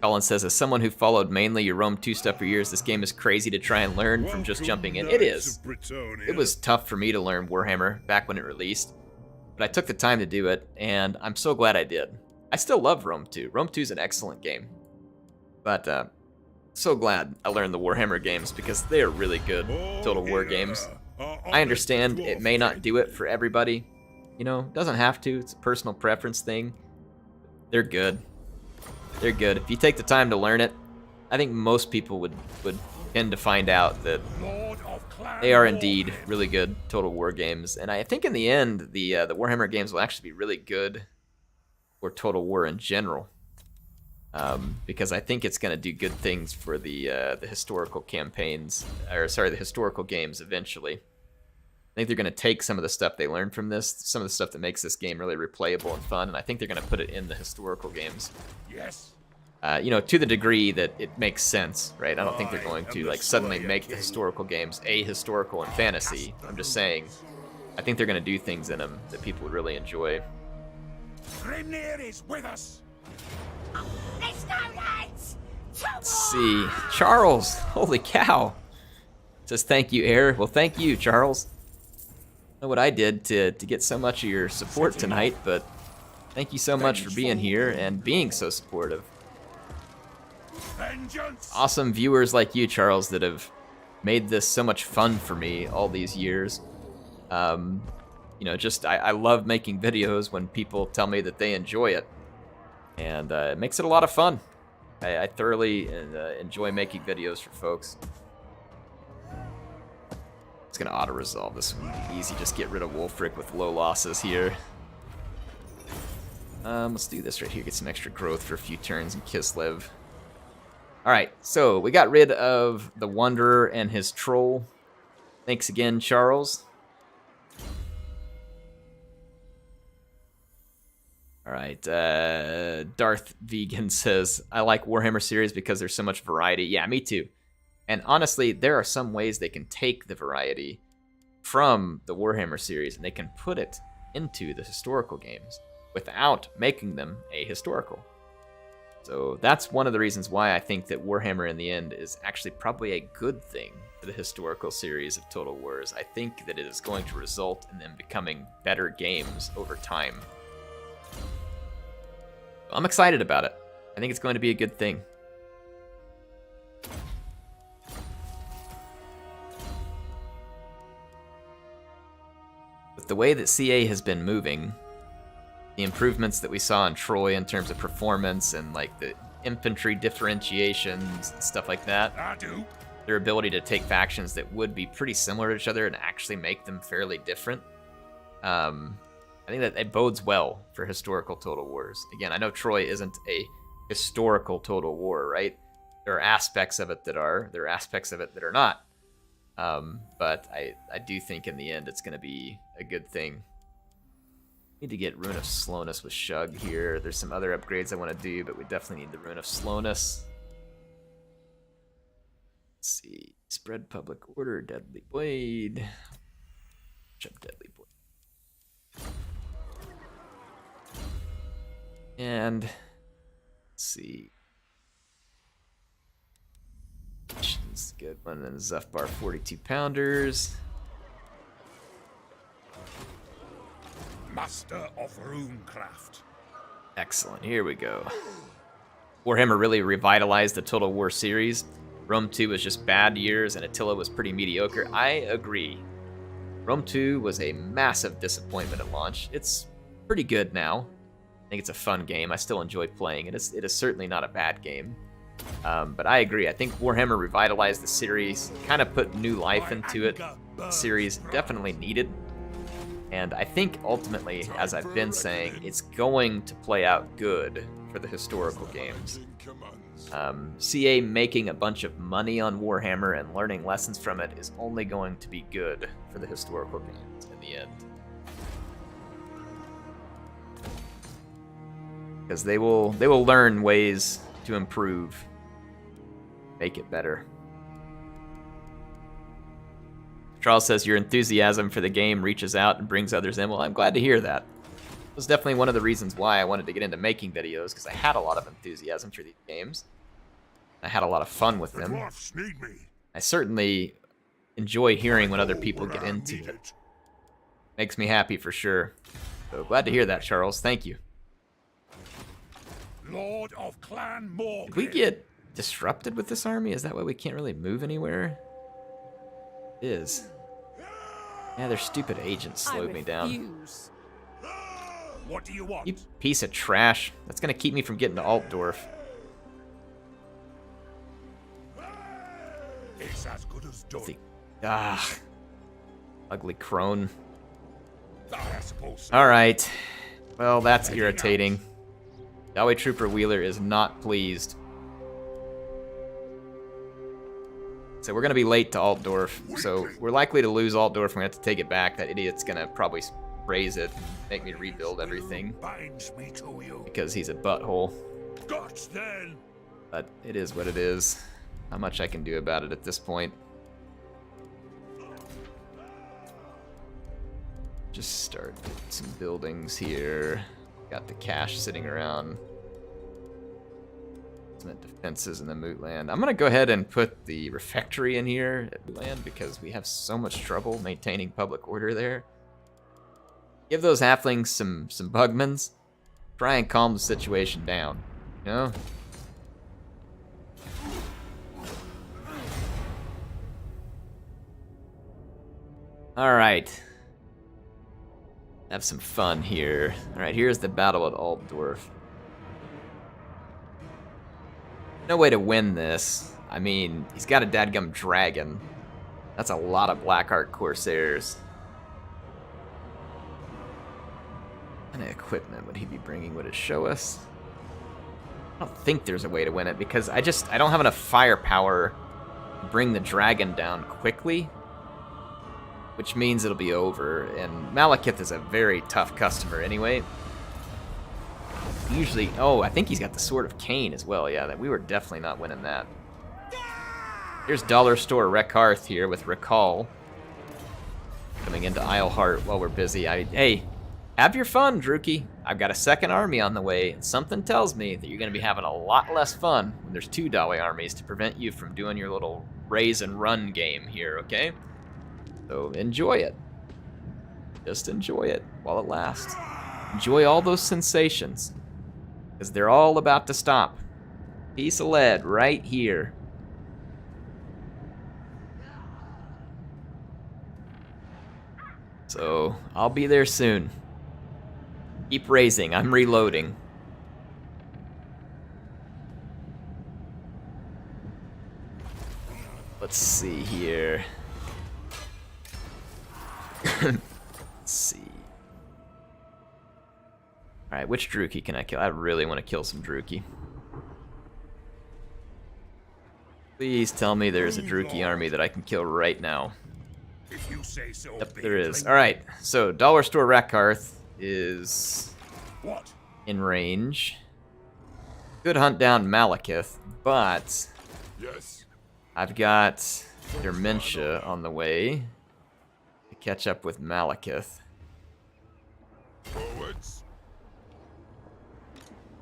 Colin says, as someone who followed mainly your Rome 2 stuff for years, this game is crazy to try and learn from just jumping in. It is. It was tough for me to learn Warhammer back when it released, but I took the time to do it, and I'm so glad I did. I still love Rome 2. Rome 2 is an excellent game, but so glad I learned the Warhammer games because they are really good Total War games. I understand it may not do it for everybody. Doesn't have to. It's a personal preference thing. They're good. They're good. If you take the time to learn it, I think most people would tend to find out that they are indeed really good Total War games. And I think in the end, the Warhammer games will actually be really good for Total War in general. because I think it's going to do good things for the historical campaigns, or sorry, the historical games eventually. I think they're going to take some of the stuff they learned from this, some of the stuff that makes this game really replayable and fun, and I think they're going to put it in the historical games. Yes. You know, to the degree that it makes sense, right? I don't think they're going to like suddenly make the historical games ahistorical and fantasy. I'm just saying, I think they're going to do things in them that people would really enjoy. Grimnir is with us. Let's go, lads! Let's see, Charles, holy cow. Says thank you, Air. Well, thank you, Charles. I don't know what I did to get so much of your support tonight, but thank you so much for being here and being so supportive. Vengeance. Awesome viewers like you, Charles, that have made this so much fun for me all these years. You know, just I love making videos when people tell me that they enjoy it, and it makes it a lot of fun. I thoroughly enjoy making videos for folks. It's gonna auto-resolve this one. Easy, just get rid of Wolfric with low losses here. Let's do this right here, get some extra growth for a few turns and Kislev. Alright, so we got rid of the Wanderer and his troll. Thanks again, Charles. Alright, Darth Vegan says, I like Warhammer series because there's so much variety. Yeah, me too. And honestly, there are some ways they can take the variety from the Warhammer series and they can put it into the historical games without making them ahistorical. So that's one of the reasons why I think that Warhammer in the end is actually probably a good thing for the historical series of Total Wars. I think that it is going to result in them becoming better games over time. I'm excited about it. I think it's going to be a good thing. With the way that CA has been moving, the improvements that we saw in Troy in terms of performance and like the infantry differentiations and stuff like that, I do. their ability to take factions that would be pretty similar to each other and actually make them fairly different, I think that it bodes well for historical Total Wars. Again, I know Troy isn't a historical Total War, right? There are aspects of it that are, there are aspects of it that are not. But I do think in the end it's going to be a good thing. Need to get Rune of Slowness with Shug here. There's some other upgrades I want to do, but we definitely need the Rune of Slowness. Let's see. Spread Public Order, Deadly Blade. Jump Deadly Blade. And let's see. Mission's a good one. And Zufbar 42 pounders. Master of Runecraft. Excellent. Here we go. Warhammer really revitalized the Total War series. Rome 2 was just bad years, and Attila was pretty mediocre. I agree. Rome 2 was a massive disappointment at launch. It's pretty good now. I think it's a fun game. I still enjoy playing it. It is certainly not a bad game. But I agree. I think Warhammer revitalized the series, kind of put new life into it. The series definitely needed. And I think ultimately, as I've been saying, it's going to play out good for the historical games. CA making a bunch of money on Warhammer and learning lessons from it is only going to be good for the historical games in the end. Because they will learn ways to improve, make it better. Charles says your enthusiasm for the game reaches out and brings others in. Well, I'm glad to hear that. It was definitely one of the reasons why I wanted to get into making videos, because I had a lot of enthusiasm for these games. I had a lot of fun with them. I certainly enjoy hearing when other people get into it. Makes me happy for sure. So glad to hear that, Charles. Thank you. Lord of Clan Morgan. Did we get disrupted with this army? Is that why we can't really move anywhere? It is. Yeah, their stupid agents slowed me down. What do you want? You piece of trash. That's gonna keep me from getting to Altdorf. It's as good as done. Ah, ugly crone. I suppose so. All right. Well, that's irritating. Dawi Trooper Wheeler is not pleased. So we're going to be late to Altdorf, so we're likely to lose Altdorf. We're going to have to take it back. That idiot's going to probably raise it and make me rebuild everything Binds me to you. because he's a butthole. Guts then. But it is what it is. Not much I can do about it at this point. Just start some buildings here. Got the cash sitting around. Some defenses in the Moot Land. I'm gonna go ahead and put the refectory in here at Moot Land because we have so much trouble maintaining public order there. Give those halflings some bugmans. Try and calm the situation down. You know? Alright. Have some fun here. Alright, here's the battle at Altdorf. No way to win this. I mean, he's got a dadgum dragon. That's a lot of Blackheart Corsairs. What kind of equipment would he be bringing? Would it show us? I don't think there's a way to win it because I don't have enough firepower to bring the dragon down quickly. Which means it'll be over, and Malekith is a very tough customer anyway. Usually, oh, I think he's got the Sword of Cain as well. Yeah, that we were definitely not winning that. Here's Dollar Store Rekarth here with Recall. Coming into Isleheart while we're busy. Hey, have your fun, Druki. I've got a second army on the way, and something tells me that you're going to be having a lot less fun when there's 2 Dawi armies to prevent you from doing your little raise and run game here, okay? So enjoy it. Just enjoy it while it lasts. Enjoy all those sensations. Because they're all about to stop. Piece of lead right here. So I'll be there soon. Keep raising. I'm reloading. Let's see here. Let's see. Alright, which Druki can I kill? I really want to kill some Druki. Please tell me there's a Druki army that I can kill right now. If you say so. Yep, there is. Alright, so Dollar Store Rekarth is in range. Could hunt down Malekith, but Yes. I've got Dementia on the way to catch up with Malekith. Forwards.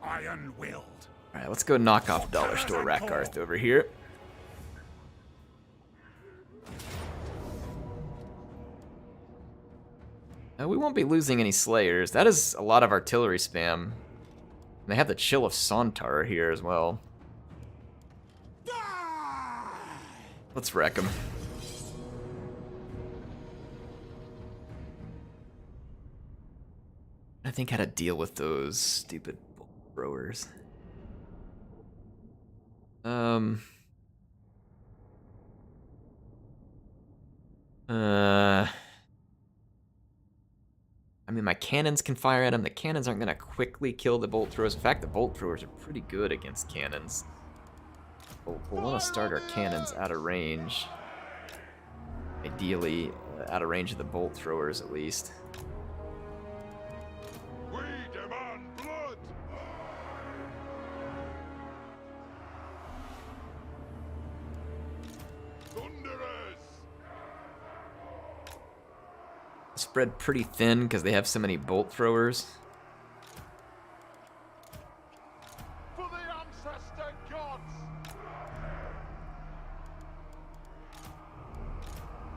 Iron-willed. Alright, let's go knock off Dollar Store Rekarth over here. We won't be losing any Slayers. That is a lot of artillery spam. And they have the Chill of Sontar here as well. Let's wreck them. I think how to deal with those stupid bolt throwers. I mean, my cannons can fire at them. The cannons aren't going to quickly kill the bolt throwers. In fact, the bolt throwers are pretty good against cannons. We'll want to start our cannons out of range. Ideally, out of range of the bolt throwers at least. We demand blood. Thunderers. Spread pretty thin because they have so many bolt throwers. For the ancestor gods.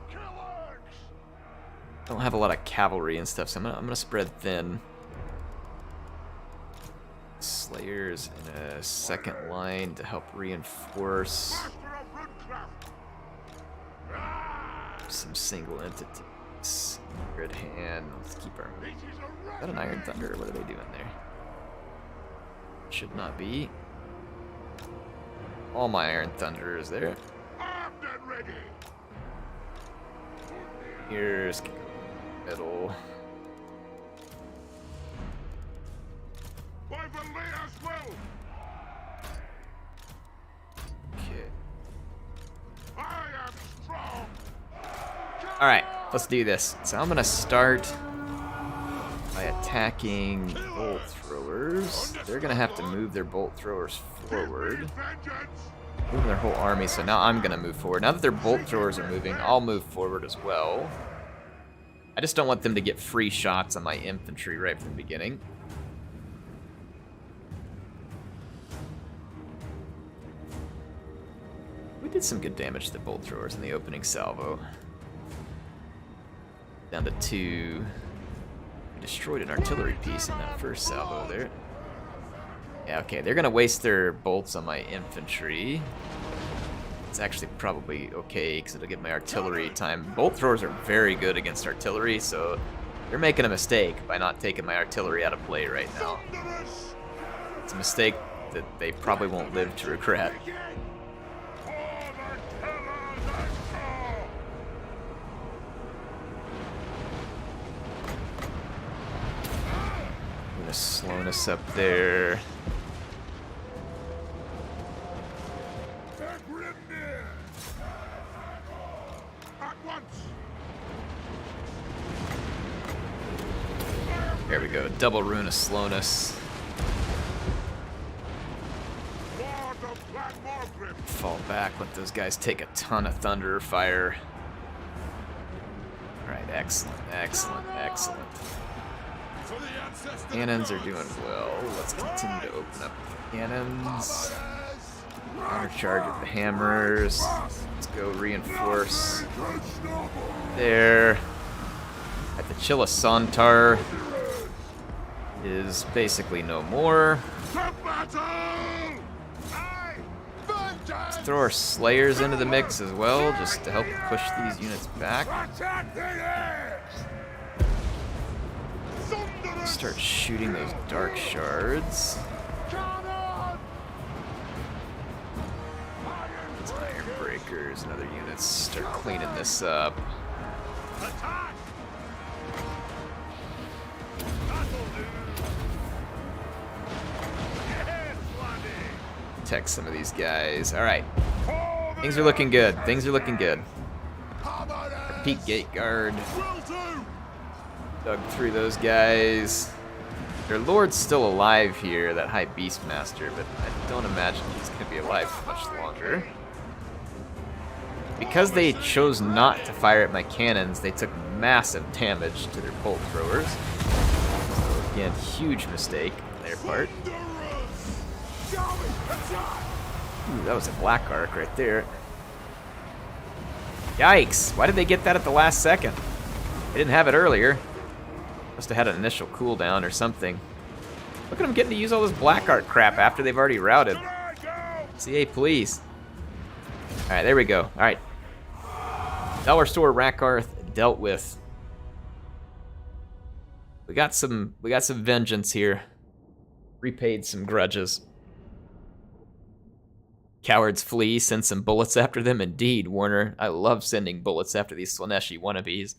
Killers. Don't have a lot of cavalry and stuff, so I'm gonna spread thin. Slayers in a second line to help reinforce Master of Rundcraft. some single entities. Good hand. Let's keep our. Is that an Iron Thunder? Or what are they doing there? Should not be. All my Iron Thunder is there. Armed and ready. Here's middle. By Valea's way. All right, let's do this. So I'm gonna start by attacking bolt throwers. They're gonna have to move their bolt throwers forward. Moving their whole army, so now I'm gonna move forward. Now that their bolt throwers are moving, I'll move forward as well. I just don't want them to get free shots on my infantry right from the beginning. We did some good damage to the bolt throwers in the opening salvo. Down to 2. We destroyed an artillery piece in that first salvo there. Yeah, okay, they're gonna waste their bolts on my infantry. It's actually probably okay, because it'll give my artillery time. Bolt throwers are very good against artillery, so they're making a mistake by not taking my artillery out of play right now. It's a mistake that they probably won't live to regret. I'm gonna slowness up there. There we go, double rune of slowness. Fall back, let those guys take a ton of thunder fire. Alright, excellent, excellent, excellent. Cannons are doing well. Let's continue to open up the cannons. Countercharge with the hammers. Let's go reinforce. There. At the Chilla Sontar is basically no more. Let's throw our Slayers into the mix as well, just to help push these units back. Start shooting those dark shards. These iron breakers and other units start cleaning this up. Protect some of these guys. All right, things are looking good. Things are looking good. Repeat gate guard. Dug through those guys. Their lord's still alive here, that high beastmaster, but I don't imagine he's gonna be alive for much longer. Because they chose not to fire at my cannons, they took massive damage to their bolt throwers. So again, huge mistake on their part. Ooh, that was a black arc right there. Yikes! Why did they get that at the last second? They didn't have it earlier. Must have had an initial cooldown or something. Look at them getting to use all this black art crap after they've already routed. CA, please. Alright, there we go. Alright. Dollar Store Rakarth dealt with. We got some vengeance here. Repaid some grudges. Cowards flee, send some bullets after them. Indeed, Warner. I love sending bullets after these Slaaneshi wannabes.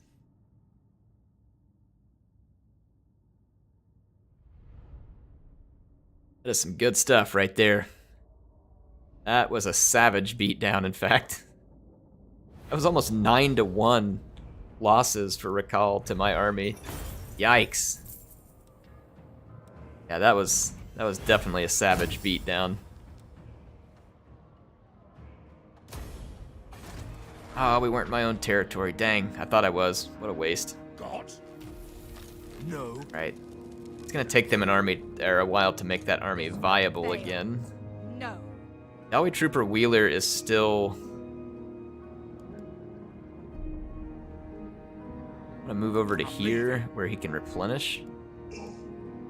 That is some good stuff right there. That was a savage beatdown, in fact. That was almost 9-1 losses for Rakal to my army. Yikes. Yeah, that was definitely a savage beatdown. Oh, we weren't in my own territory. Dang, I thought I was. What a waste. God. No. Right. It's gonna take them a while to make that army viable again. No. Dawi Trooper Wheeler is still... I'm gonna move over to here where he can replenish.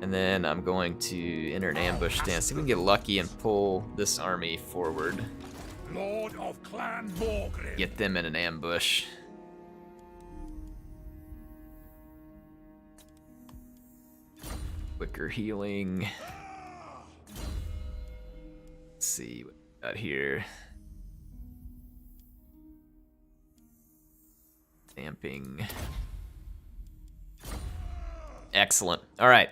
And then I'm going to enter an ambush stance. See if we can get lucky and pull this army forward. Lord of Clan Morgrim. Get them in an ambush. Quicker healing. Let's see what we got here. Damping. Excellent. All right.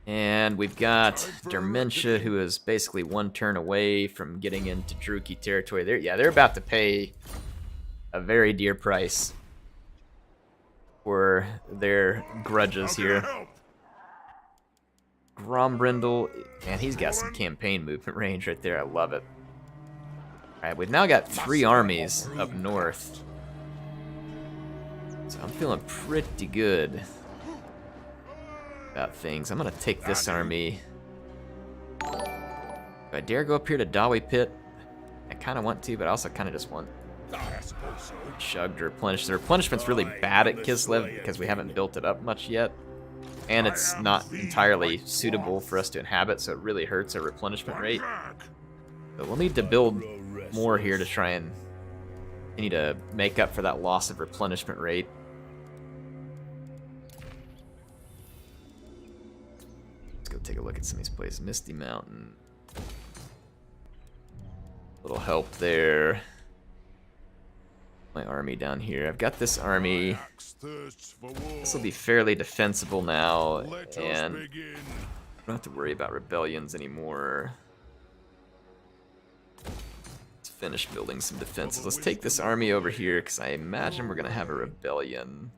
And we've got Dementia, who is basically one turn away from getting into Druki territory. They're about to pay a very dear price for their grudges here. Grombrindle, man, he's got some campaign movement range right there. I love it. Alright, we've now got 3 armies up north. So I'm feeling pretty good about things. I'm gonna take this army. Do I dare go up here to Dawi Pit? I kind of want to, but I also kind of just want Shug to replenish. The replenishment's really bad at Kislev because we haven't built it up much yet. And it's not entirely suitable for us to inhabit, so it really hurts our replenishment rate. But we'll need to build more here to try and continue to make up for that loss of replenishment rate. Let's go take a look at some of these places. Misty Mountain. Little help there. My army down here. I've got this army. This will be fairly defensible now, and I don't have to worry about rebellions anymore. Let's finish building some defenses. Let's take this army over here, because I imagine we're going to have a rebellion.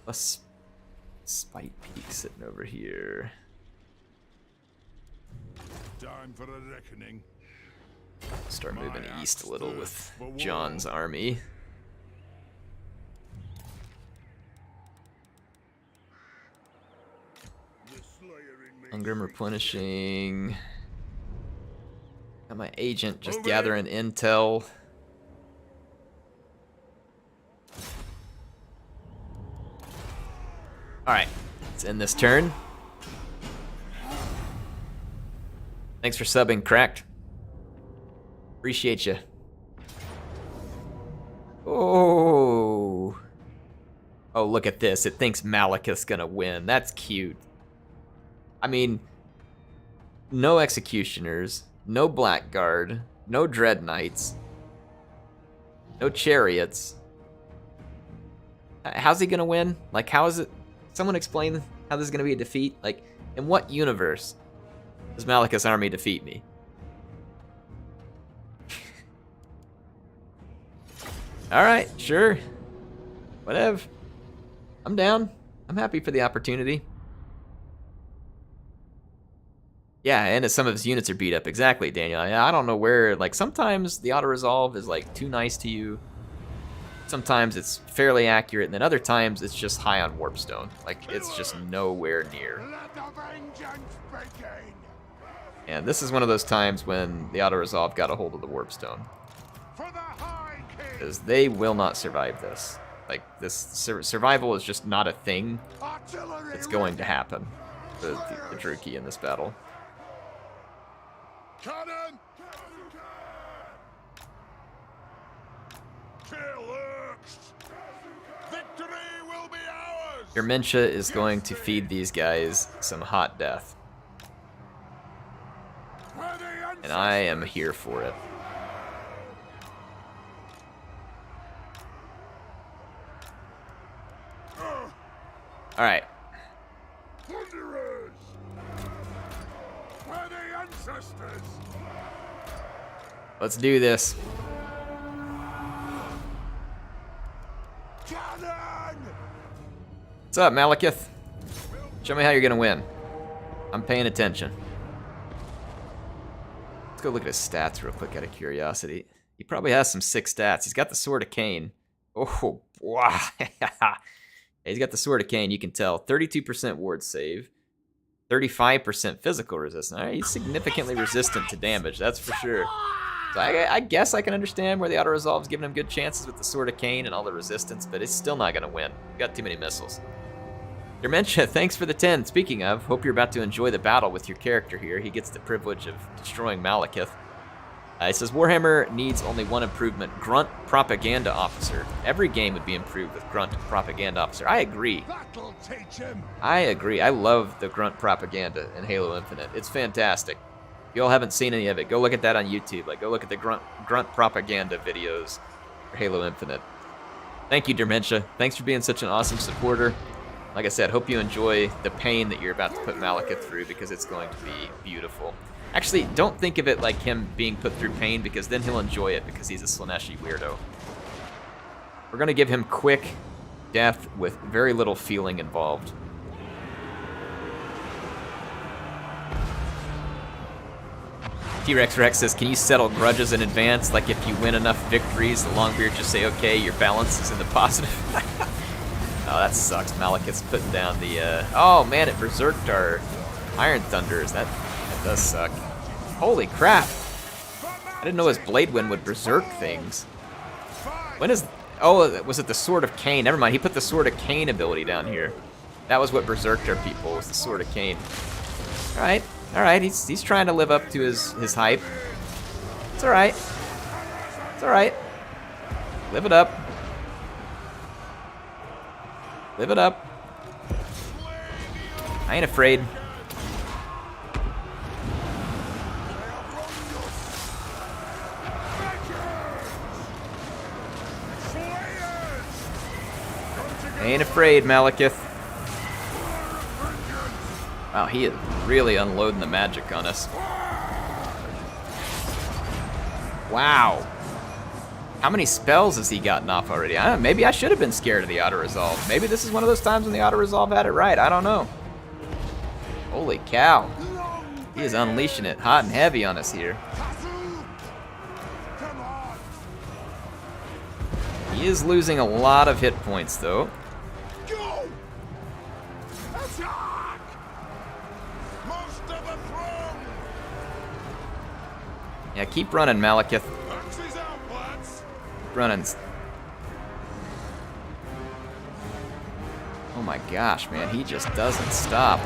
Plus Spite Peak sitting over here. Time for a reckoning. Start moving east a little with John's army. Ungrim replenishing. Got my agent just gathering intel. Alright, let's end this turn. Thanks for subbing, Cracked. Appreciate you. Oh. Oh, look at this. It thinks Malekith's gonna win. That's cute. I mean, no executioners, no blackguard, no dread knights, no chariots. How's he gonna win? Like, how is it? Someone explain how this is gonna be a defeat? Like, in what universe does Malekith's army defeat me? Alright, sure. Whatever. I'm down. I'm happy for the opportunity. Yeah, and some of his units are beat up. Exactly, Daniel. I don't know where, like, sometimes the auto-resolve is, like, too nice to you. Sometimes it's fairly accurate, and then other times it's just high on Warpstone. Like, it's just nowhere near. And this is one of those times when the auto-resolve got a hold of the Warpstone. Because they will not survive this. Like, this survival is just not a thing that's going to happen. The Druki in this battle. Cannon! Victory will be ours! Dementia is going to feed these guys some hot death. And I am here for it. Alright. Let's do this. What's up, Malekith? Show me how you're gonna win. I'm paying attention. Let's go look at his stats real quick out of curiosity. He probably has some sick stats. He's got the Sword of Cain. Oh, wow. He's got the Sword of Cain, you can tell. 32% ward save. 35% physical resistance. All right, he's significantly resistant to damage, that's for sure. So I guess I can understand where the auto-resolve's giving him good chances with the Sword of Cain and all the resistance, but it's still not going to win. We've got too many missiles. Dementia, thanks for the 10. Speaking of, hope you're about to enjoy the battle with your character here. He gets the privilege of destroying Malekith. It says, Warhammer needs only one improvement, Grunt Propaganda Officer. Every game would be improved with Grunt Propaganda Officer. I agree. That'll teach him. I agree. I love the Grunt Propaganda in Halo Infinite. It's fantastic. If you all haven't seen any of it, go look at that on YouTube. Like, go look at the Grunt Propaganda videos for Halo Infinite. Thank you, Dementia. Thanks for being such an awesome supporter. Like I said, hope you enjoy the pain that you're about to put Malekith through, because it's going to be beautiful. Actually, don't think of it like him being put through pain, because then he'll enjoy it because he's a Slaaneshi weirdo. We're gonna give him quick death with very little feeling involved. T-Rex Rex says, can you settle grudges in advance? Like if you win enough victories, the Longbeard just say, okay, your balance is in the positive. Oh, that sucks. Malekith's putting down the, oh man, it berserked our Iron Thunders. That does suck. Holy crap. I didn't know his Blade Wind would berserk things. When is, oh, was it the Sword of Cain? Never mind, he put the Sword of Cain ability down here. That was what berserked our people, was the Sword of Cain. Alright, he's trying to live up to his hype. It's alright. It's alright. Live it up. Live it up. I ain't afraid. I ain't afraid, Malekith. Wow, he is really unloading the magic on us. Wow. How many spells has he gotten off already? I don't know, maybe I should have been scared of the auto-resolve. Maybe this is one of those times when the auto-resolve had it right. I don't know. Holy cow. He is unleashing it hot and heavy on us here. He is losing a lot of hit points, though. Yeah, keep running, Malekith. Keep running. Oh my gosh, man, he just doesn't stop.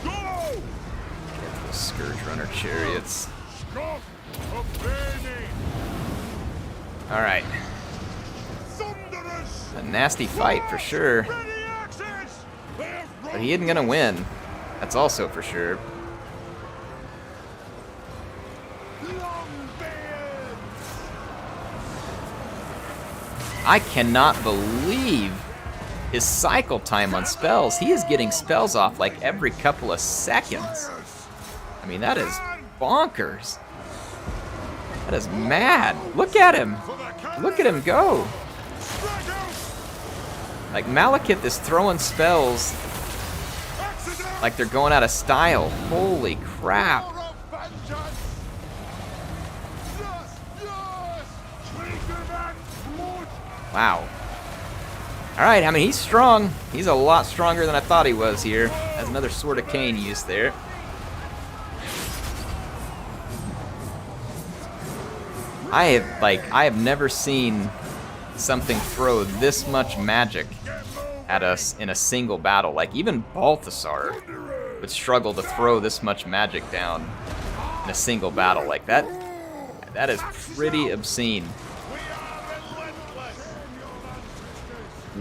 Get those Scourge Runner chariots. Alright. A nasty fight for sure. But he isn't gonna win. That's also for sure. I cannot believe his cycle time on spells. He is getting spells off like every couple of seconds. I mean, that is bonkers. That is mad. Look at him. Look at him go. Like, Malekith is throwing spells like they're going out of style. Holy crap. Wow. Alright, I mean, he's strong. He's a lot stronger than I thought he was here. Has another Sword of Cain used there. I have never seen something throw this much magic at us in a single battle. Like, even Balthasar would struggle to throw this much magic down in a single battle. Like, that is pretty obscene.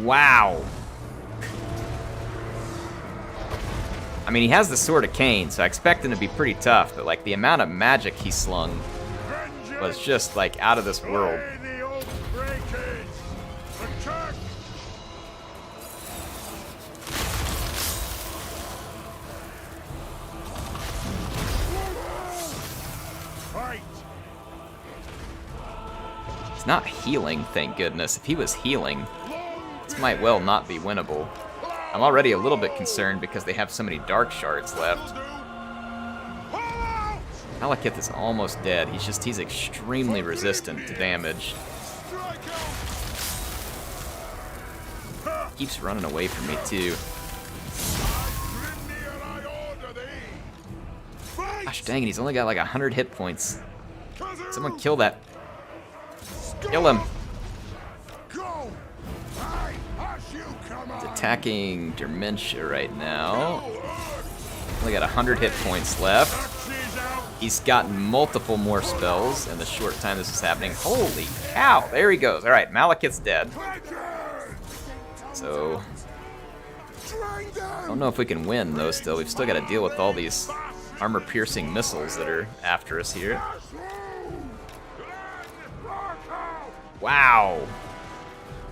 Wow. I mean, he has the Sword of Cain, so I expect him to be pretty tough, but like the amount of magic he slung was just like out of this world. He's not healing, thank goodness. If he was healing, this might well not be winnable. I'm already a little bit concerned because they have so many dark shards left. Malekith is almost dead. He's extremely resistant to damage. Keeps running away from me too. Gosh dang it, he's only got like 100 hit points. Someone kill that. Kill him. He's attacking Dementia right now. Only got 100 hit points left. He's gotten multiple more spells in the short time this is happening. Holy cow, there he goes. All right, Malekith's dead. So, I don't know if we can win though still. We've still got to deal with all these armor-piercing missiles that are after us here. Wow.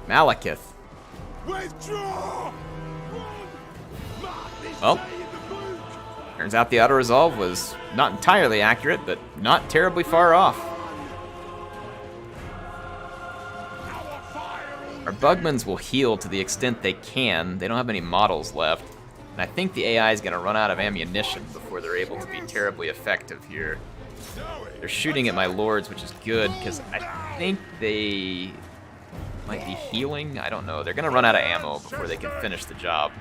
Malekith. Well, Turns out the auto-resolve was not entirely accurate, but not terribly far off. Our Bugmans will heal to the extent they can. They don't have any models left. And I think the AI is going to run out of ammunition before they're able to be terribly effective here. They're shooting at my lords, which is good, because I think they might be healing. I don't know. They're going to run out of ammo before they can finish the job.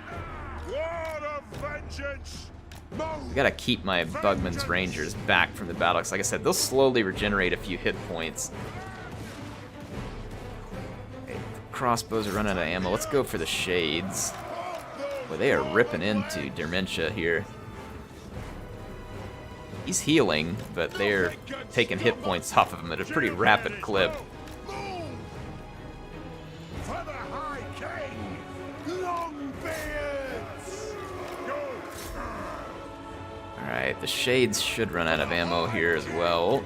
I gotta keep my Bugman's Rangers back from the battle, because like I said, they'll slowly regenerate a few hit points. Okay, the crossbows are running out of ammo. Let's go for the Shades. Boy, they are ripping into Dementia here. He's healing, but they're taking hit points off of him at a pretty rapid clip. Alright, the Shades should run out of ammo here as well.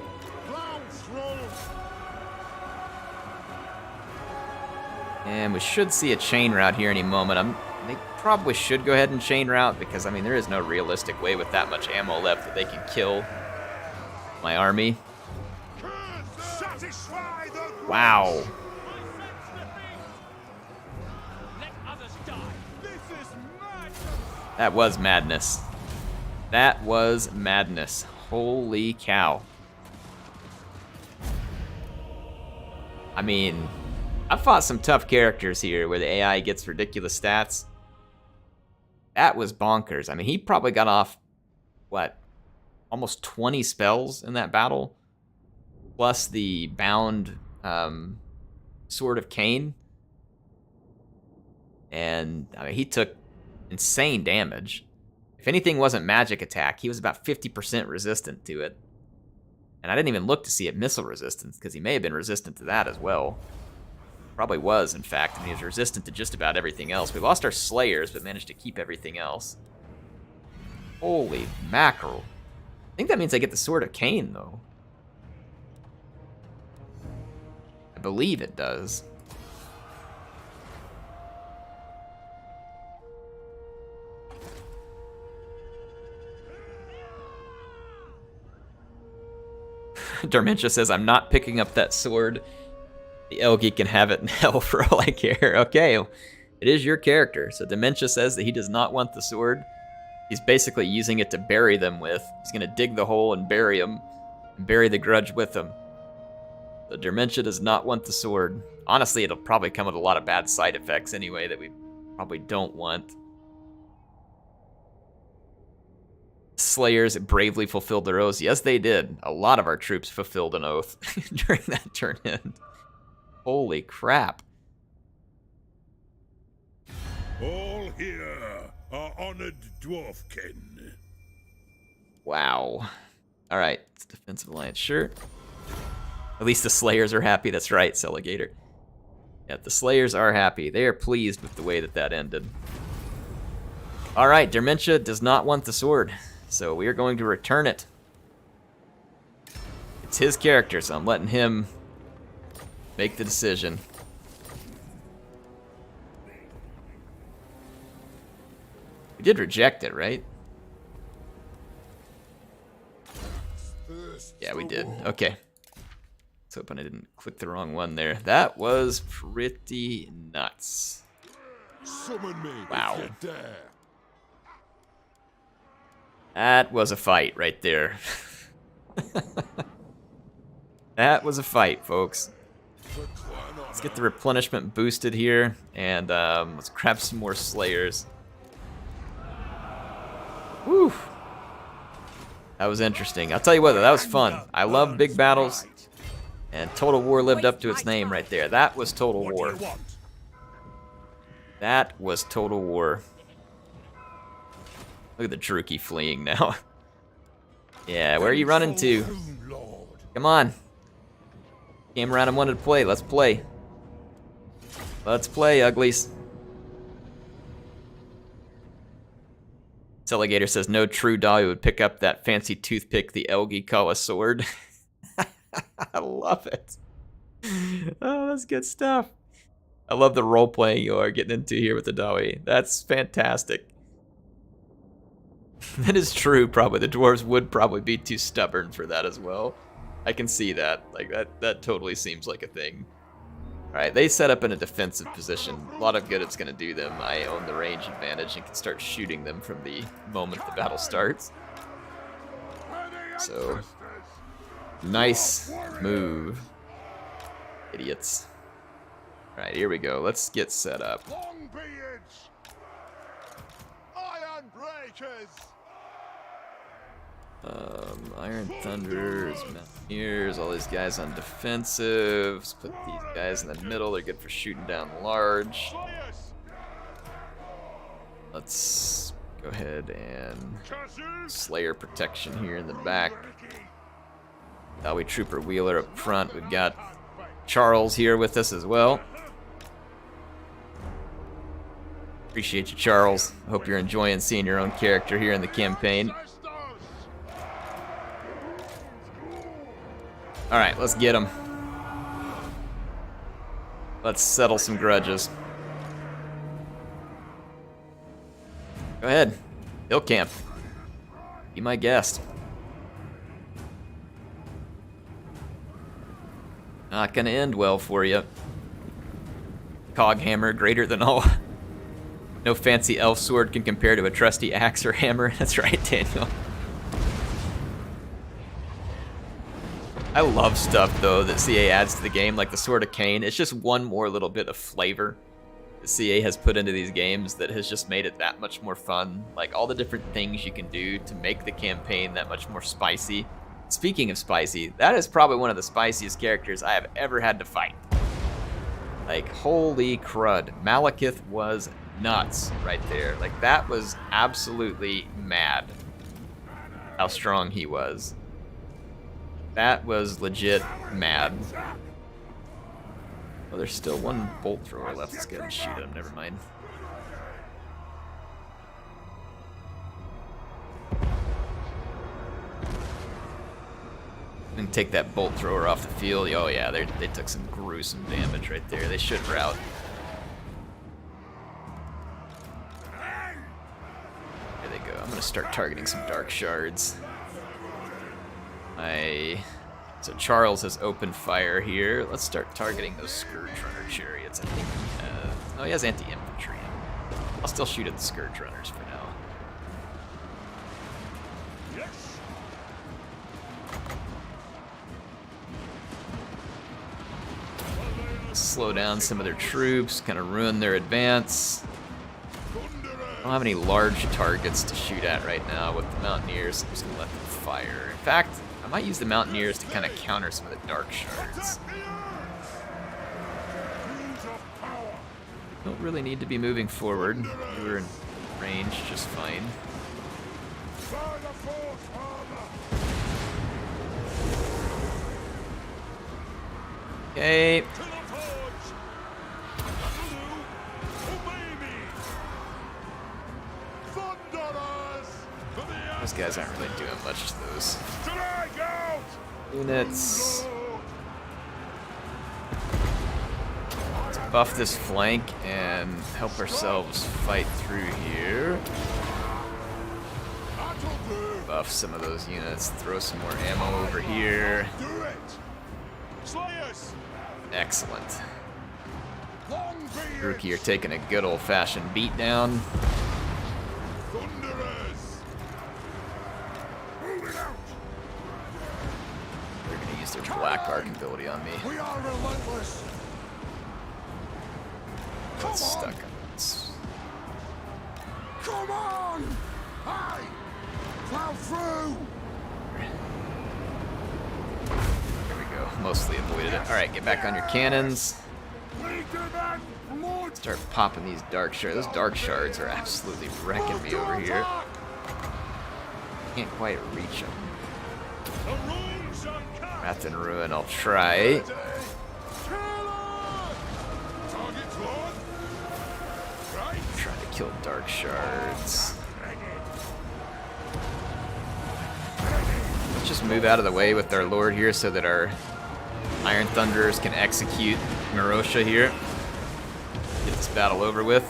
And we should see a chain route here any moment. They probably should go ahead and chain route because, I mean, there is no realistic way with that much ammo left that they can kill my army. Wow. That was madness. That was madness. Holy cow. I mean, I've fought some tough characters here where the AI gets ridiculous stats. That was bonkers. I mean, he probably got off, what, almost 20 spells in that battle, plus the bound Sword of Cain. And, I mean, he took insane damage. If anything wasn't magic attack, he was about 50% resistant to it. And I didn't even look to see it missile resistance, because he may have been resistant to that as well. Probably was, in fact, and he was resistant to just about everything else. We lost our Slayers, but managed to keep everything else. Holy mackerel. I think that means I get the Sword of Cain, though. I believe it does. Dementia says, I'm not picking up that sword. The Elgi can have it in hell for all I care. Okay, it is your character. So Dementia says that he does not want the sword. He's basically using it to bury them with. He's going to dig the hole and bury them, and bury the grudge with them. So Dementia does not want the sword. Honestly, it'll probably come with a lot of bad side effects anyway that we probably don't want. Slayers bravely fulfilled their oaths. Yes, they did. A lot of our troops fulfilled an oath during that turn-in. Holy crap. All here are honored dwarfkin. Wow. All right, it's Defensive Alliance, sure. At least the Slayers are happy. That's right, Celigator. Yeah, the Slayers are happy. They are pleased with the way that that ended. All right, Dementia does not want the sword, so we are going to return it. It's his character, so I'm letting him make the decision. We did reject it, right? Yeah, we did. Okay. Let's hope I didn't click the wrong one there. That was pretty nuts. Summon me. Wow. If you dare. That was a fight right there. That was a fight, folks. Let's get the replenishment boosted here, and let's grab some more Slayers. Whew. That was interesting. I'll tell you what, though, that was fun. I love big battles, and Total War lived up to its name right there. That was Total War. That was Total War. Look at the Druki fleeing now. Yeah, where are you running to? Come on. Came around and wanted to play. Let's play. Let's play, uglies. Celigator says, no true Dawi would pick up that fancy toothpick the Elgi call a sword. I love it. Oh, that's good stuff. I love the role-playing you are getting into here with the Dawi. That's fantastic. That is true, probably. The dwarves would probably be too stubborn for that as well. I can see that. Like, that totally seems like a thing. Alright, they set up in a defensive position. A lot of good it's going to do them. I own the range advantage and can start shooting them from the moment the battle starts. So, nice move. Idiots. Alright, here we go. Let's get set up. Iron Thunders, Mountaineers, all these guys on defensive. Let's put these guys in the middle. They're good for shooting down large. Let's go ahead and Slayer protection here in the back. Dawi Trooper Wheeler up front. We've got Charles here with us as well. Appreciate you, Charles. Hope you're enjoying seeing your own character here in the campaign. Alright, let's get him. Let's settle some grudges. Go ahead. Hill camp. Be my guest. Not gonna end well for you. Coghammer, greater than all. No fancy elf sword can compare to a trusty axe or hammer. That's right, Daniel. I love stuff, though, that CA adds to the game, like the Sword of Cain. It's just one more little bit of flavor that CA has put into these games that has just made it that much more fun. Like, all the different things you can do to make the campaign that much more spicy. Speaking of spicy, that is probably one of the spiciest characters I have ever had to fight. Like, holy crud. Malekith was nuts right there. Like, that was absolutely mad how strong he was. That was legit mad. Oh, there's still one bolt thrower left. Let's go ahead and shoot him. Never mind. And take that bolt thrower off the field. Oh yeah, they took some gruesome damage right there. They should rout. There they go. I'm gonna start targeting some dark shards. So Charles has opened fire here. Let's start targeting those Scourge Runner chariots. I think. Oh, he has anti-infantry. I'll still shoot at the Scourge Runners for now. Slow down some of their troops, kind of ruin their advance. I don't have any large targets to shoot at right now with the Mountaineers. I'm just gonna let them fire. In fact, I might use the Mountaineers to kind of counter some of the dark shards. Don't really need to be moving forward. We're in range just fine. Okay. Those guys aren't really doing much to those units. Let's buff this flank and help ourselves fight through here. Buff some of those units, throw some more ammo over here. Excellent. Rookie are taking a good old-fashioned beatdown. Their black arc ability on me. We are relentless. It's stuck. It's... Come on! Hi! Plow through! There we go. Mostly avoided it. Alright, get back on your cannons. Start popping these dark shards. Those dark shards are absolutely wrecking me over here. Can't quite reach them. Wrath and Ruin, I'll try. Trying to kill dark shards. Let's just move out of the way with our lord here so that our Iron Thunders can execute Norsca here. Get this battle over with.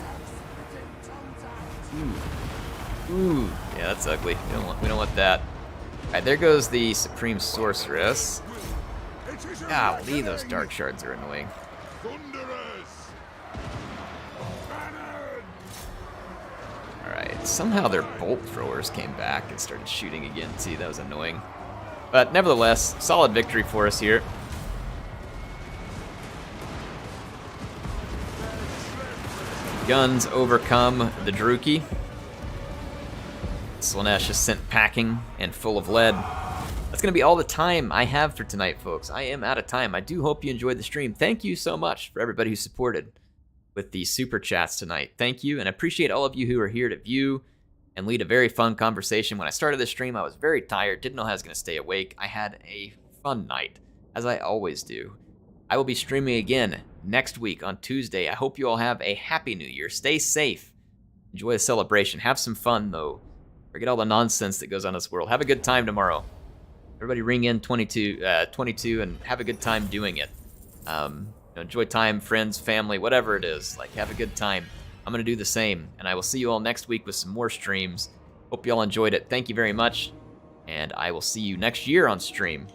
Ooh, Yeah, that's ugly. We don't want that. All right, there goes the Supreme Sorceress. Golly, those Dark Shards are annoying. Alright, somehow their bolt throwers came back and started shooting again. See, that was annoying. But nevertheless, solid victory for us here. Guns overcome the Druki. Slaanesh is sent packing and full of lead. That's going to be all the time I have for tonight, folks. I am out of time. I do hope you enjoyed the stream. Thank you so much for everybody who supported with the super chats tonight. Thank you, and I appreciate all of you who are here to view and lead a very fun conversation. When I started this stream, I was very tired, didn't know how I was going to stay awake. I had a fun night, as I always do. I will be streaming again next week on Tuesday. I hope you all have a happy new year. Stay safe. Enjoy the celebration. Have some fun, though. Forget all the nonsense that goes on in this world. Have a good time tomorrow. Everybody ring in 22 and have a good time doing it. Enjoy time, friends, family, whatever it is. Like, have a good time. I'm going to do the same. And I will see you all next week with some more streams. Hope you all enjoyed it. Thank you very much. And I will see you next year on stream.